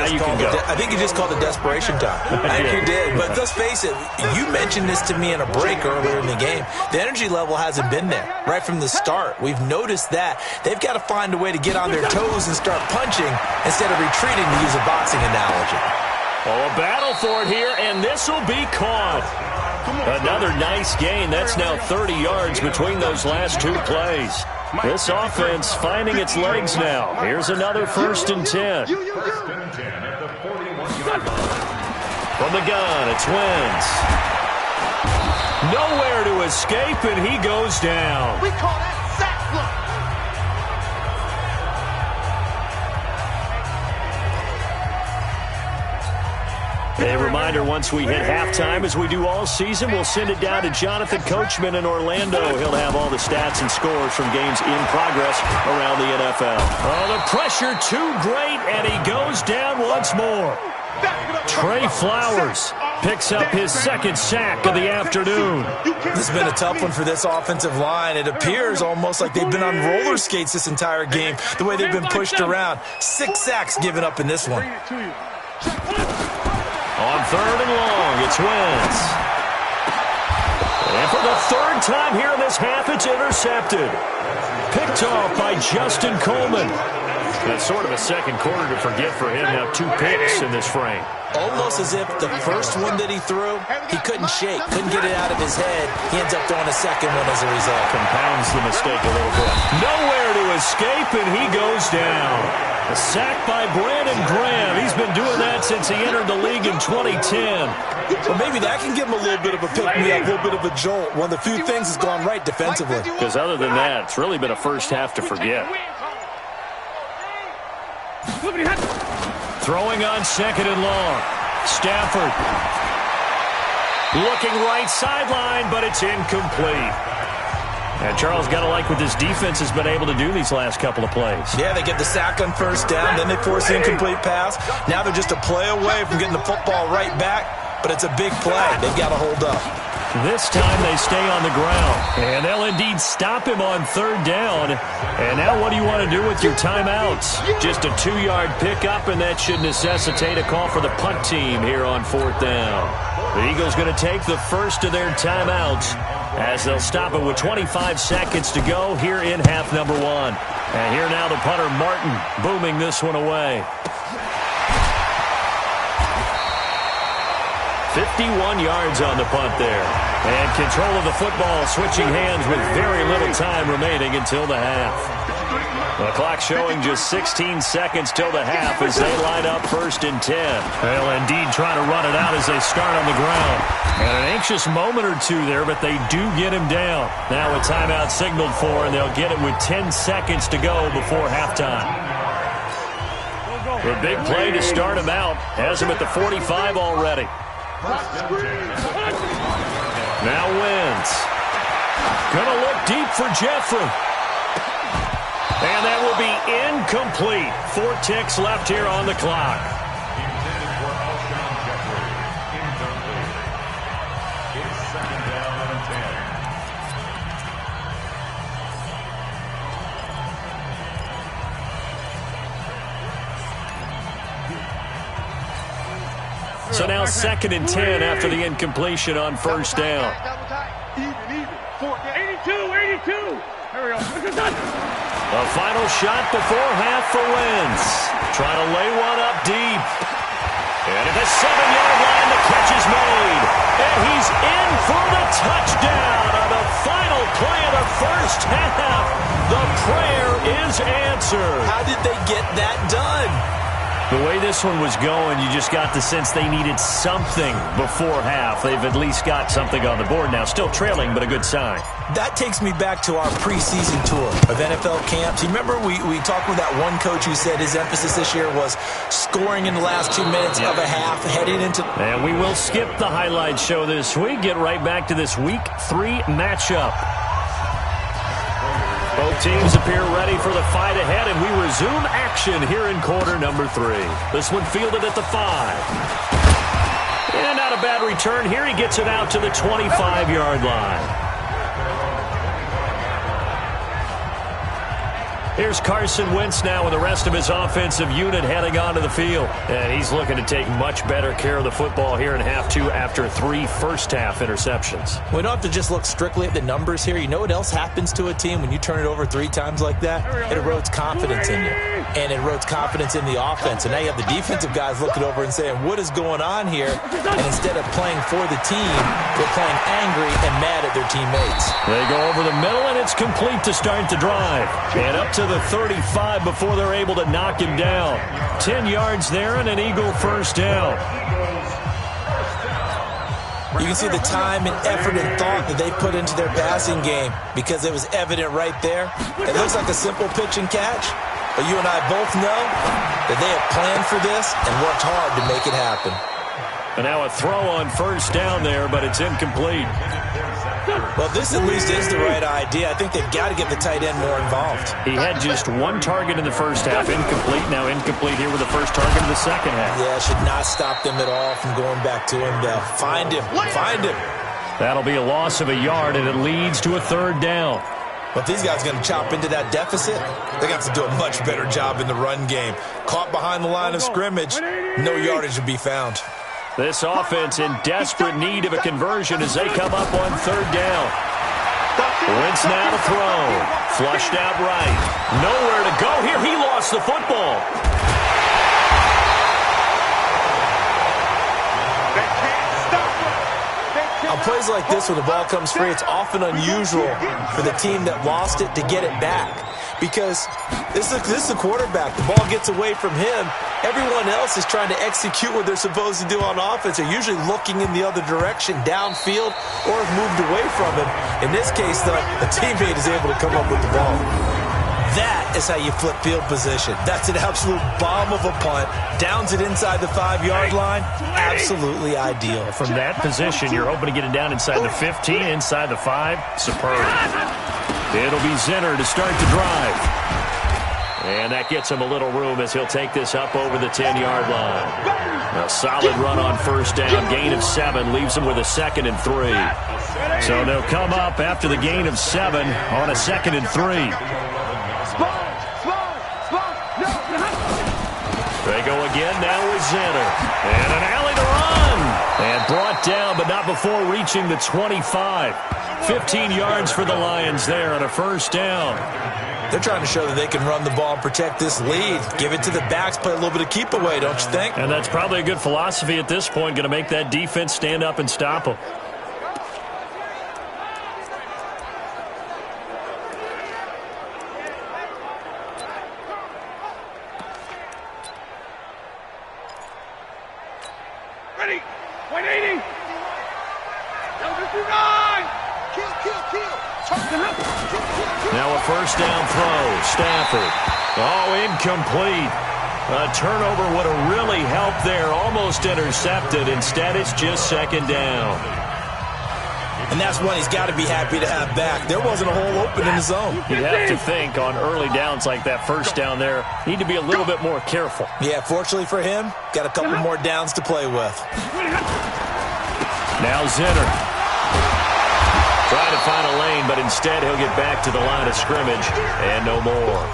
just called it desperation time. I think you did. But let's face it, you mentioned this to me in a break earlier in the game. The energy level hasn't been there right from the start. We've noticed that. They've got to find a way to get on their toes and start punching instead of retreating, to use a boxing analogy. Oh, a battle for it here, and this will be caught. Another nice gain. That's now 30 yards between those last two plays. This offense finding its legs now. Here's another 1st and 10. From the gun, it's Wentz. Nowhere to escape, and he goes down. We call that sack block. A reminder, once we hit halftime, as we do all season, we'll send it down to Jonathan Coachman in Orlando. He'll have all the stats and scores from games in progress around the NFL. Oh, the pressure too great, and he goes down once more. Trey Flowers picks up his second sack of the afternoon. This has been a tough one for this offensive line. It appears almost like they've been on roller skates this entire game, the way they've been pushed around. 6 sacks given up in this one. On 3rd and long, it's Wentz. And for the 3rd time here in this half, it's intercepted. Picked off by Justin Coleman. That's sort of a second quarter to forget for him. Now 2 picks in this frame. Almost as if the first one that he threw, he couldn't shake, couldn't get it out of his head. He ends up throwing a second one as a result. Compounds the mistake a little bit. Nowhere to escape, and he goes down. A sack by Brandon Graham. He's been doing that since he entered the league in 2010. Well, maybe that can give him a little bit of a pick-me-up, a little bit of a jolt. One of the few things has gone right defensively. Because other than that, it's really been a first half to forget. Throwing on 2nd and long. Stafford. Looking right sideline, but it's incomplete. And Charles, got to like what this defense has been able to do these last couple of plays. Yeah, they get the sack on 1st down, then they force the incomplete pass. Now they're just a play away from getting the football right back, but it's a big play. They've got to hold up. This time they stay on the ground, and they'll indeed stop him on 3rd down. And now what do you want to do with your timeouts? Just a 2-yard pickup, and that should necessitate a call for the punt team here on 4th down. The Eagles going to take the first of their timeouts as they'll stop it with 25 seconds to go here in half number 1. And here now the punter, Martin, booming this one away. 51 yards on the punt there. And control of the football, switching hands with very little time remaining until the half. The clock showing just 16 seconds till the half as they line up 1st and 10. Well, indeed trying to run it out as they start on the ground. And an anxious moment or two there, but they do get him down. Now a timeout signaled for, and they'll get it with 10 seconds to go before halftime. The big play to start him out has him at the 45 already. Now Wentz. Gonna look deep for Jeffrey. And that will be incomplete. 4 ticks left here on the clock. So now 2nd and 10 after the incompletion on first down. Even. 82. There we go. A final shot before half for Wentz. Trying to lay one up deep. And at the 7-yard line, the catch is made. And he's in for the touchdown on the final play of the first half. The prayer is answered. How did they get that done? The way this one was going, you just got the sense they needed something before half. They've at least got something on the board now. Still trailing, but a good sign. That takes me back to our preseason tour of NFL camps. You remember we talked with that one coach who said his emphasis this year was scoring in the last 2 minutes of a half, heading into... And we will skip the highlight show this week. Get right back to this Week 3 matchup. Both teams appear ready for the fight ahead, and we resume action here in quarter number 3. This one fielded at the 5. And not a bad return here. He gets it out to the 25-yard line. Here's Carson Wentz now with the rest of his offensive unit heading onto the field. And he's looking to take much better care of the football here in half 2 after 3 first-half interceptions. We don't have to just look strictly at the numbers here. You know what else happens to a team when you turn it over 3 times like that? It erodes confidence in you. And it erodes confidence in the offense. And now you have the defensive guys looking over and saying, what is going on here? And instead of playing for the team, they're playing angry and mad at their teammates. They go over the middle, and it's complete to start the drive. And up to the 35 before they're able to knock him down. 10 yards there and an Eagle first down. You can see the time and effort and thought that they put into their passing game because it was evident right there. It looks like a simple pitch and catch, but you and I both know that they have planned for this and worked hard to make it happen. And now a throw on first down there, but it's incomplete. Well, this at least is the right idea. I think they've got to get the tight end more involved. He had just 1 target in the first half, incomplete. Now incomplete here with the first target in the second half. Yeah, should not stop them at all from going back to him. Find him. Find him. That'll be a loss of a yard, and it leads to a 3rd down. But these guys are going to chop into that deficit. They're going to have to do a much better job in the run game. Caught behind the line of scrimmage, no yardage to be found. This offense in desperate need of a conversion as they come up on 3rd down. Wentz now to throw. Flushed out right. Nowhere to go here. He lost the football. On plays like this where the ball comes free, it's often unusual for the team that lost it to get it back. Because this is the quarterback. The ball gets away from him. Everyone else is trying to execute what they're supposed to do on offense. They're usually looking in the other direction, downfield, or have moved away from him. In this case, though, a teammate is able to come up with the ball. That is how you flip field position. That's an absolute bomb of a punt. Downs it inside the 5-yard line. Absolutely ideal. From that position, you're hoping to get it down inside the 15, inside the 5. Superb. It'll be Zinner to start the drive. And that gets him a little room as he'll take this up over the 10-yard line. A solid run on first down. Gain of 7 leaves him with a 2nd and 3. So they'll come up after the gain of 7 on a 2nd and 3. They go again now with Zinner. And an alley to run. And brought down, but not before reaching the 25. 15 yards for the Lions there on a first down. They're trying to show that they can run the ball and protect this lead. Give it to the backs, play a little bit of keep away, don't you think? And that's probably a good philosophy at this point. Going to make that defense stand up and stop them. Ready. 180. Now a first down throw. Stafford. Oh, incomplete. A turnover would have really helped there. Almost intercepted. Instead, it's just 2nd down. And that's one he's got to be happy to have back. There wasn't a hole open in the zone. You'd have to think on early downs like that first down there, need to be a little bit more careful. Yeah, fortunately for him, got a couple more downs to play with. Now Zinner. Trying to find a lane, but instead he'll get back to the line of scrimmage and no more.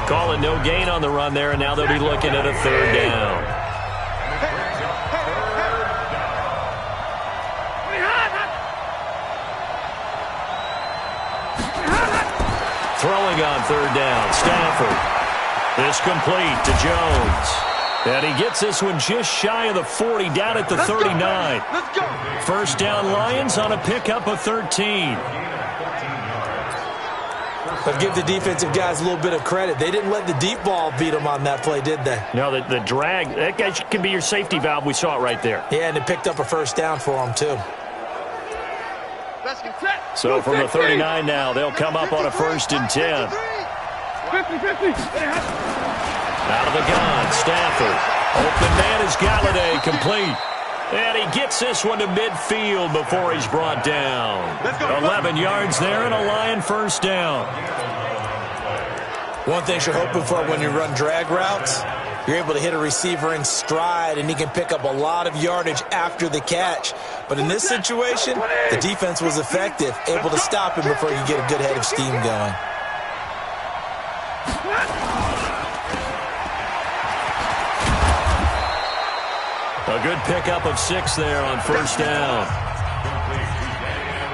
Calling no gain on the run there, and now they'll be looking at a 3rd down. Throwing on third down, Stafford. This complete to Jones. And he gets this one just shy of the 40, down at the 39. Let's go. First down Lions on a pickup of 13. But give the defensive guys a little bit of credit. They didn't let the deep ball beat them on that play, did they? No, the drag, that guy can be your safety valve. We saw it right there. Yeah, and it picked up a first down for them, too. Let's get set. So from the 39 now, they'll come up on a 1st and 10. 50-50. Out of the gun, Stafford. Open man is Galladay, complete. And he gets this one to midfield before he's brought down. 11 yards there and a Lion first down. One thing you're hoping for when you run drag routes, you're able to hit a receiver in stride, and he can pick up a lot of yardage after the catch. But in this situation, the defense was effective, able to stop him before you get a good head of steam going. A good pickup of 6 there on first down.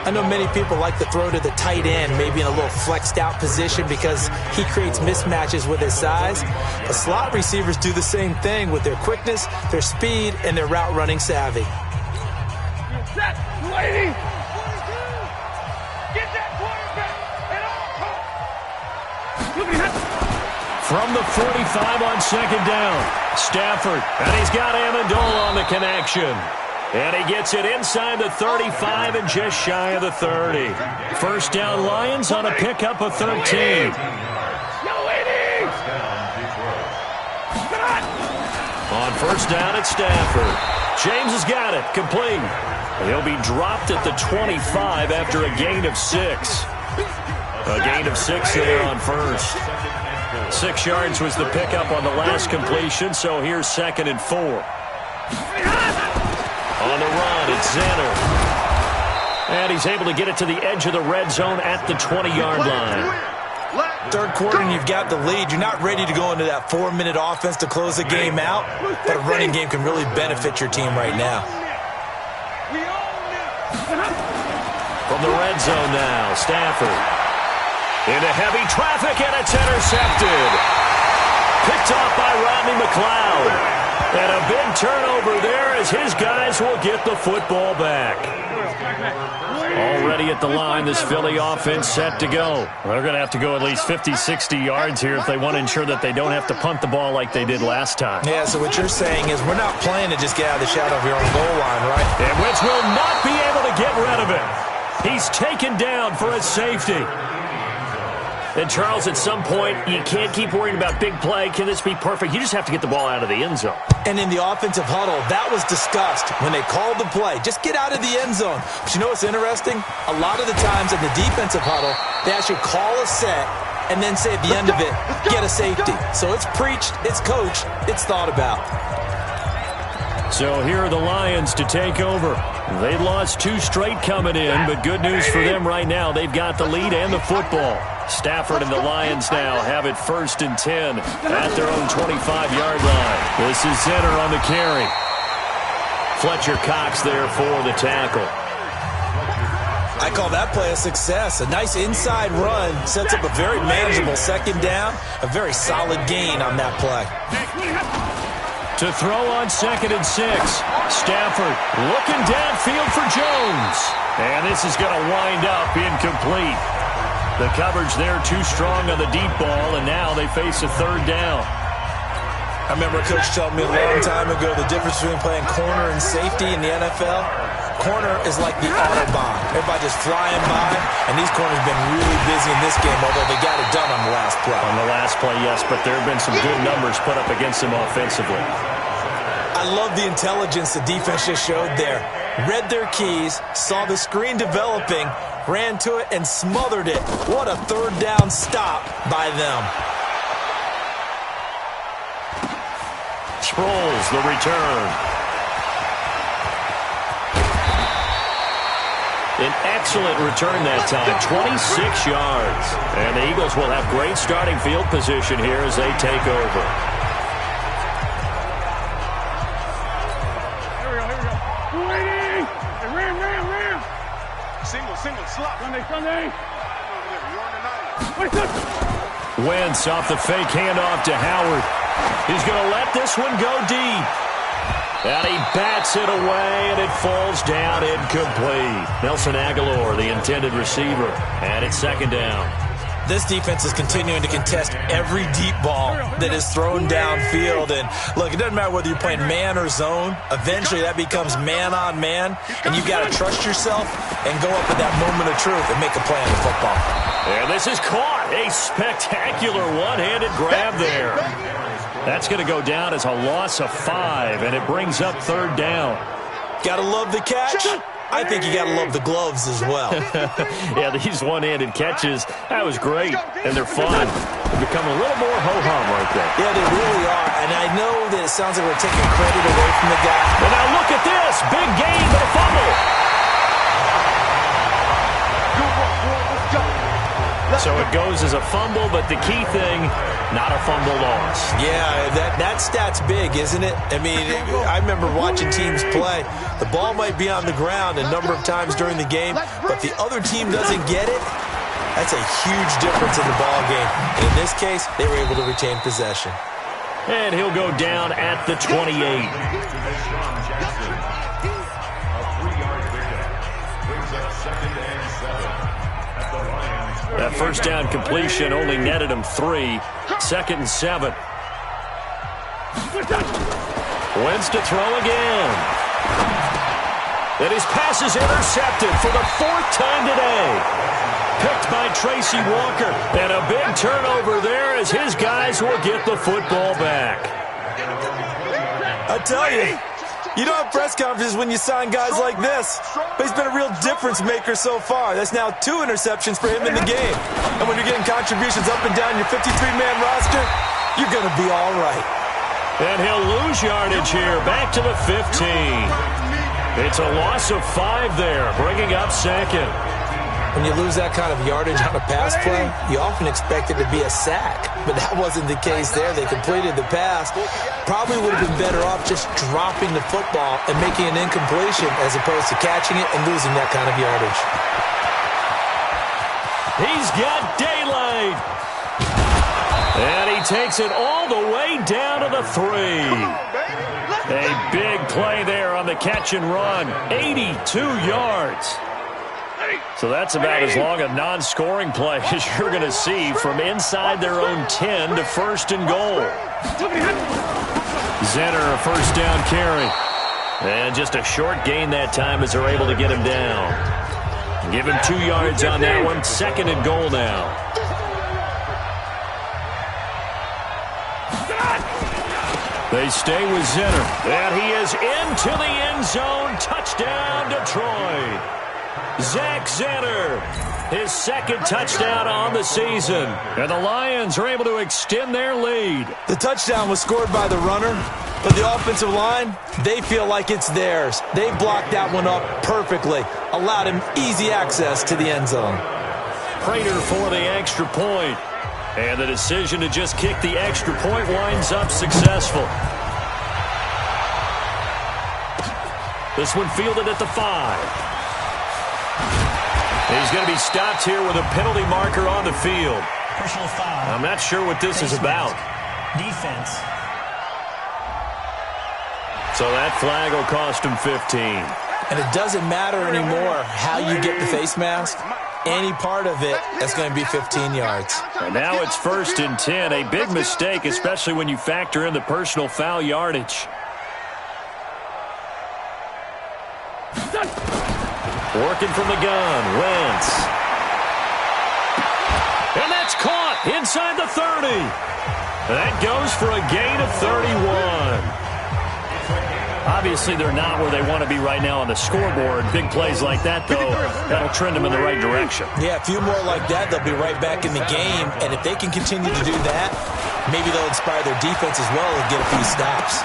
I know many people like to throw to the tight end, maybe in a little flexed out position because he creates mismatches with his size. But slot receivers do the same thing with their quickness, their speed, and their route running savvy. Set. Waiting. Get that quarterback at all costs. From the 45 on second down, Stafford, and he's got Amendola on the connection. And he gets it inside the 35 and just shy of the 30. First down Lions on a pickup of 13. On first down at Stafford. James has got it, complete. He'll be dropped at the 25 after a gain of 6. A gain of 6 there on first. 6 yards was the pickup on the last completion, so here's 2nd and 4. On the run, it's Zenner. And he's able to get it to the edge of the red zone at the 20-yard line. Third quarter and you've got the lead. You're not ready to go into that 4-minute offense to close the game out, but a running game can really benefit your team right now. From the red zone now, Stafford. Into heavy traffic, and it's intercepted. Picked off by Rodney McLeod. And a big turnover there as his guys will get the football back. Already at the line, this Philly offense set to go. They're going to have to go at least 50, 60 yards here if they want to ensure that they don't have to punt the ball like they did last time. Yeah, so what you're saying is we're not playing to just get out of the shadow of your own goal line, right? And Wentz will not be able to get rid of it. He's taken down for a safety. And, Charles, at some point, you can't keep worrying about big play. Can this be perfect? You just have to get the ball out of the end zone. And in the offensive huddle, that was discussed when they called the play. Just get out of the end zone. But you know what's interesting? A lot of the times in the defensive huddle, they actually call a set and then say at the end of it, get a safety. So it's preached, it's coached, it's thought about. So here are the Lions to take over. They lost 2 straight coming in, but good news for them right now. They've got the lead and the football. Stafford and the Lions now have it 1st and 10 at their own 25-yard line. This is Zenner on the carry. Fletcher Cox there for the tackle. I call that play a success. A nice inside run sets up a very manageable 2nd down. A very solid gain on that play. To throw on 2nd and 6. Stafford looking downfield for Jones. And this is going to wind up incomplete. The coverage there too strong on the deep ball, and now they face a 3rd down. I remember a coach telling me a long time ago the difference between playing corner and safety in the NFL. Corner is like the Autobahn. Everybody just flying by, and these corners have been really busy in this game, although they got it done on the last play. On the last play, yes, but there have been some good numbers put up against them offensively. I love the intelligence the defense just showed there. Read their keys, saw the screen developing, ran to it, and smothered it. What a 3rd down stop by them. Sproles, the return. An excellent return that time, 26 yards. And the Eagles will have great starting field position here as they take over. Single, slot. Sunday. You're on the 9. Wentz off the fake handoff to Howard. He's going to let this one go deep. And he bats it away, and it falls down incomplete. Nelson Aguilar, the intended receiver, and it's second down. This defense is continuing to contest every deep ball that is thrown downfield. And look, it doesn't matter whether you're playing man or zone. Eventually, that becomes man on man, and you've got to trust yourself and go up at that moment of truth and make a play on the football. And this is caught. A spectacular one-handed grab there. That's going to go down as a loss of 5, and it brings up third down. Got to love the catch. I think you got to love the gloves as well. Yeah, these one-handed catches, that was great, and they're fun. They're becoming a little more ho-hum right there. Yeah, they really are, and I know that it sounds like we're taking credit away from the guy. And now look at this. Big gain, but a fumble. So it goes as a fumble, but the key thing, not a fumble loss. Yeah, that stat's big, isn't it? I mean, I remember watching teams play. The ball might be on the ground a number of times during the game, but the other team doesn't get it. That's a huge difference in the ball game. And in this case, they were able to retain possession. And he'll go down at the 28. A 3-yard pickup brings up 2nd and 7 at the Lions. That first down completion only netted him 3. 2nd and 7. Wentz to throw again. And his pass is intercepted for the 4th time today. Picked by Tracy Walker. And a big turnover there as his guys will get the football back. I tell you, you don't have press conferences when you sign guys like this. But he's been a real difference maker so far. That's now 2 interceptions for him in the game. And when you're getting contributions up and down your 53-man roster, you're going to be all right. And he'll lose yardage here, back to the 15. It's a loss of 5 there, bringing up 2nd. When you lose that kind of yardage on a pass play, you often expect it to be a sack. But that wasn't the case there. They completed the pass. Probably would have been better off just dropping the football and making an incompletion as opposed to catching it and losing that kind of yardage. He's got daylight. And he takes it all the way down to the 3. A big play there on the catch and run. 82 yards. So that's about as long a non-scoring play as you're going to see from inside their own 10 to 1st and goal. Zenner, a first down carry. And just a short gain that time as they're able to get him down. Give him 2 yards on that one. 2nd and goal now. They stay with Zenner. And he is into the end zone. Touchdown, Detroit. Zach Zenner, his 2nd touchdown on the season. And the Lions are able to extend their lead. The touchdown was scored by the runner, but the offensive line, they feel like it's theirs. They blocked that one up perfectly, allowed him easy access to the end zone. Prater for the extra point. And the decision to just kick the extra point winds up successful. This one fielded at the 5. He's going to be stopped here with a penalty marker on the field. Personal foul. I'm not sure what this is about. Defense. So that flag will cost him 15. And it doesn't matter anymore how you get the face mask. Any part of it, that's going to be 15 yards. And now it's 1st and 10. A big mistake, especially when you factor in the personal foul yardage. Working from the gun, Wentz. And that's caught inside the 30. That goes for a gain of 31. Obviously, they're not where they want to be right now on the scoreboard. Big plays like that, though, that'll trend them in the right direction. Yeah, a few more like that, they'll be right back in the game. And if they can continue to do that, maybe they'll inspire their defense as well and get a few stops.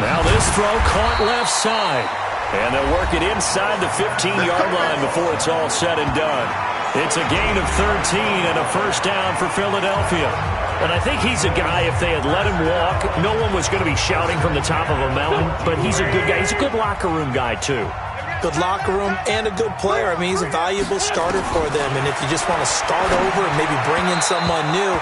Now this throw caught left side. And they'll work it inside the 15-yard line before it's all said and done. It's a gain of 13 and a first down for Philadelphia. And I think he's a guy, if they had let him walk, no one was going to be shouting from the top of a mountain. But he's a good guy. He's a good locker room guy, too. good locker room, and a good player. I mean, he's a valuable starter for them. And if you just want to start over and maybe bring in someone new,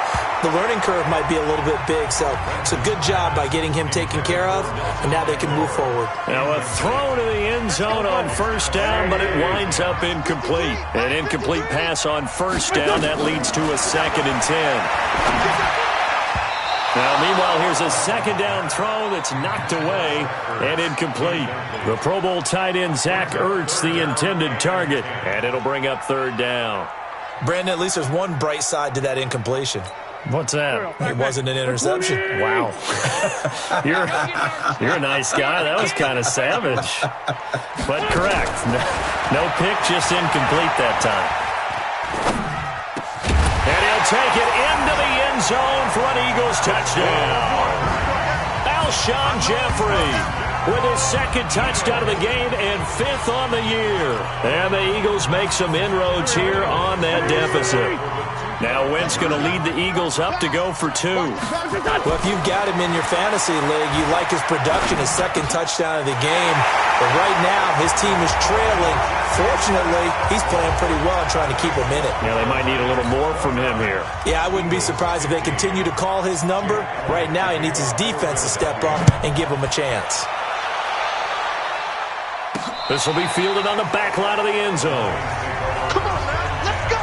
the learning curve might be a little bit big. So it's a good job by getting him taken care of, and now they can move forward. Now a throw to the end zone on first down, but it winds up incomplete. An incomplete pass on first down. That leads to a 2nd and 10. Now, meanwhile, here's a 2nd down throw that's knocked away and incomplete. The Pro Bowl tight end, Zach Ertz, the intended target, and it'll bring up 3rd down. Brandon, at least there's one bright side to that incompletion. What's that? It wasn't an interception. Wow. You're a nice guy. That was kind of savage. But correct. No pick, just incomplete that time. And he'll take it into the end zone for an Eagles touchdown. Alshon Jeffrey with his 2nd touchdown of the game and 5th on the year. And the Eagles make some inroads here on that deficit. Now Wentz going to lead the Eagles up to go for 2. Well, if you've got him in your fantasy league, you like his production, his 2nd touchdown of the game. But right now, his team is trailing. Fortunately, he's playing pretty well and trying to keep him in it. Yeah, they might need a little more from him here. Yeah, I wouldn't be surprised if they continue to call his number. Right now, he needs his defense to step up and give him a chance. This will be fielded on the back line of the end zone. Come on, man. Let's go.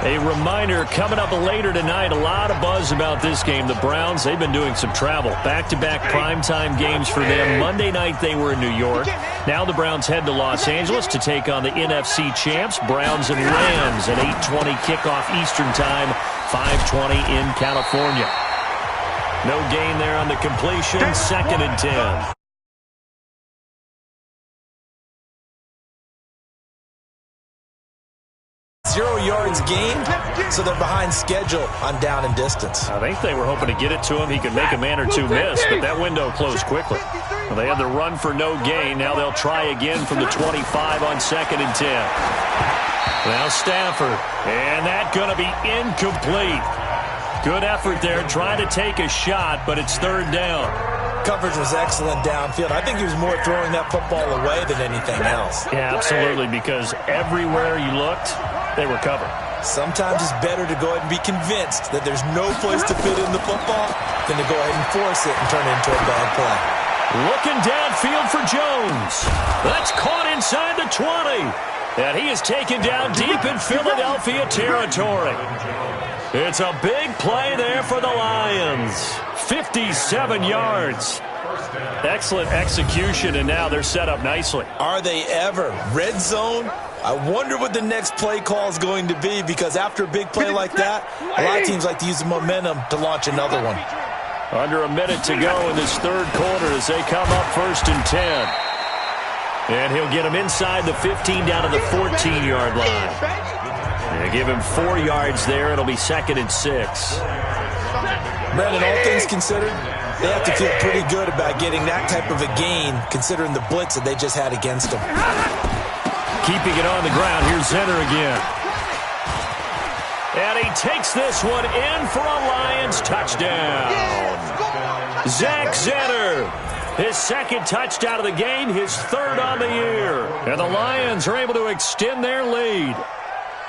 A reminder, coming up later tonight, a lot of buzz about this game. The Browns, they've been doing some travel. Back-to-back primetime games for them. Monday night, they were in New York. Now the Browns head to Los Angeles to take on the NFC champs, Browns and Rams, an 8:20 kickoff Eastern time, 5:20 in California. No gain there on the completion, 2nd and 10. 0 yards gained, so they're behind schedule on down and distance. I think they were hoping to get it to him. He could make a man or two miss, but that window closed quickly. Well, they had the run for no gain. Now they'll try again from the 25 on 2nd and 10. Now Stafford, and that's going to be incomplete. Good effort there, trying to take a shot, but it's 3rd down. Coverage was excellent downfield. I think he was more throwing that football away than anything else. Yeah, absolutely, because everywhere you looked, they were covered. Sometimes it's better to go ahead and be convinced that there's no place to fit in the football than to go ahead and force it and turn it into a bad play. Looking downfield for Jones. That's caught inside the 20. And he is taken down deep in Philadelphia territory. It's a big play there for the Lions. 57 yards. Excellent execution, and now they're set up nicely. Are they ever? Red zone? I wonder what the next play call is going to be, because after a big play like that, a lot of teams like to use the momentum to launch another one. Under a minute to go in this 3rd quarter as they come up 1st and 10. And he'll get him inside the 15 down to the 14-yard line. They give him 4 yards there. It'll be 2nd and 6. Brandon, all things considered, they have to feel pretty good about getting that type of a gain, considering the blitz that they just had against them. Keeping it on the ground. Here's Zenner again. And he takes this one in for a Lions touchdown. Zach Zenner, his 2nd touchdown of the game, his 3rd on the year. And the Lions are able to extend their lead.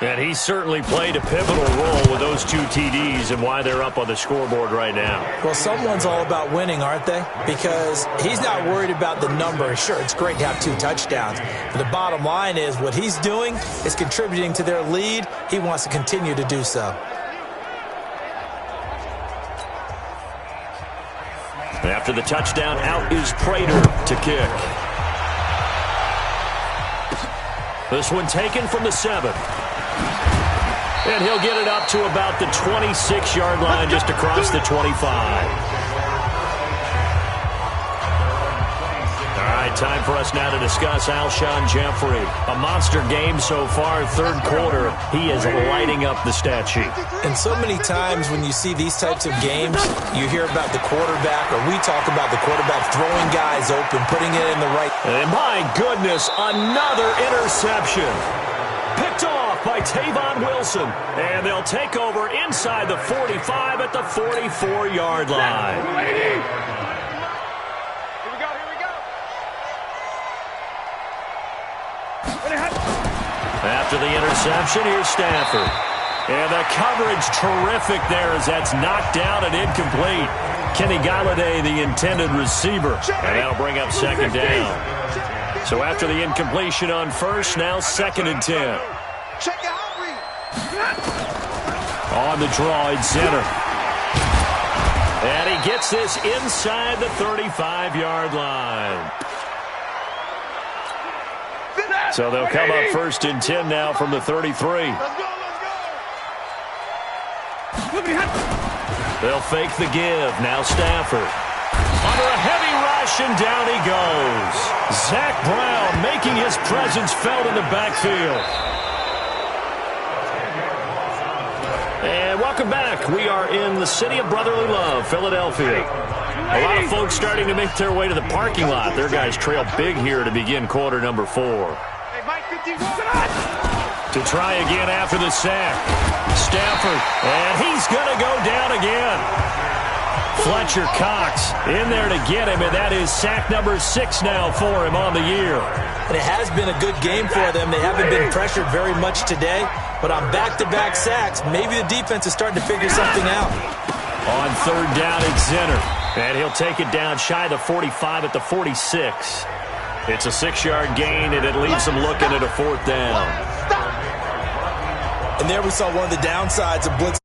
And he certainly played a pivotal role with those 2 TDs and why they're up on the scoreboard right now. Well, someone's all about winning, aren't they? Because he's not worried about the number. Sure, it's great to have 2 touchdowns. But the bottom line is what he's doing is contributing to their lead. He wants to continue to do so. After the touchdown, out is Prater to kick. This one taken from the 7. And he'll get it up to about the 26-yard line, just across the 25. All right, time for us now to discuss Alshon Jeffrey. A monster game so far, 3rd quarter. He is lighting up the stat sheet. And so many times when you see these types of games, you hear about the quarterback, or we talk about the quarterback throwing guys open, putting it in the right. And my goodness, another interception. Picked off by Tavon Wilson. And they'll take over inside the 45 at the 44-yard line. After the interception, here's Stafford. And the coverage terrific there as that's knocked down and incomplete. Kenny Golladay, the intended receiver. And that'll bring up second down. So after the incompletion on first, now 2nd and 10. On the draw in center. And he gets this inside the 35-yard line. So they'll come up 1st and 10 now from the 33. They'll fake the give. Now Stafford. Under a heavy rush, and down he goes. Zach Brown making his presence felt in the backfield. And welcome back. We are in the city of brotherly love, Philadelphia. A lot of folks starting to make their way to the parking lot. Their guys trail big here to begin quarter number 4. To try again after the sack. Stafford, and he's going to go down again. Fletcher Cox in there to get him, and that is sack number 6 now for him on the year. And it has been a good game for them. They haven't been pressured very much today, but on back-to-back sacks, maybe the defense is starting to figure something out. On 3rd down at center, and he'll take it down shy of the 45 at the 46. It's a 6-yard gain, and it leaves them looking at a 4th down. And there we saw one of the downsides of blitz.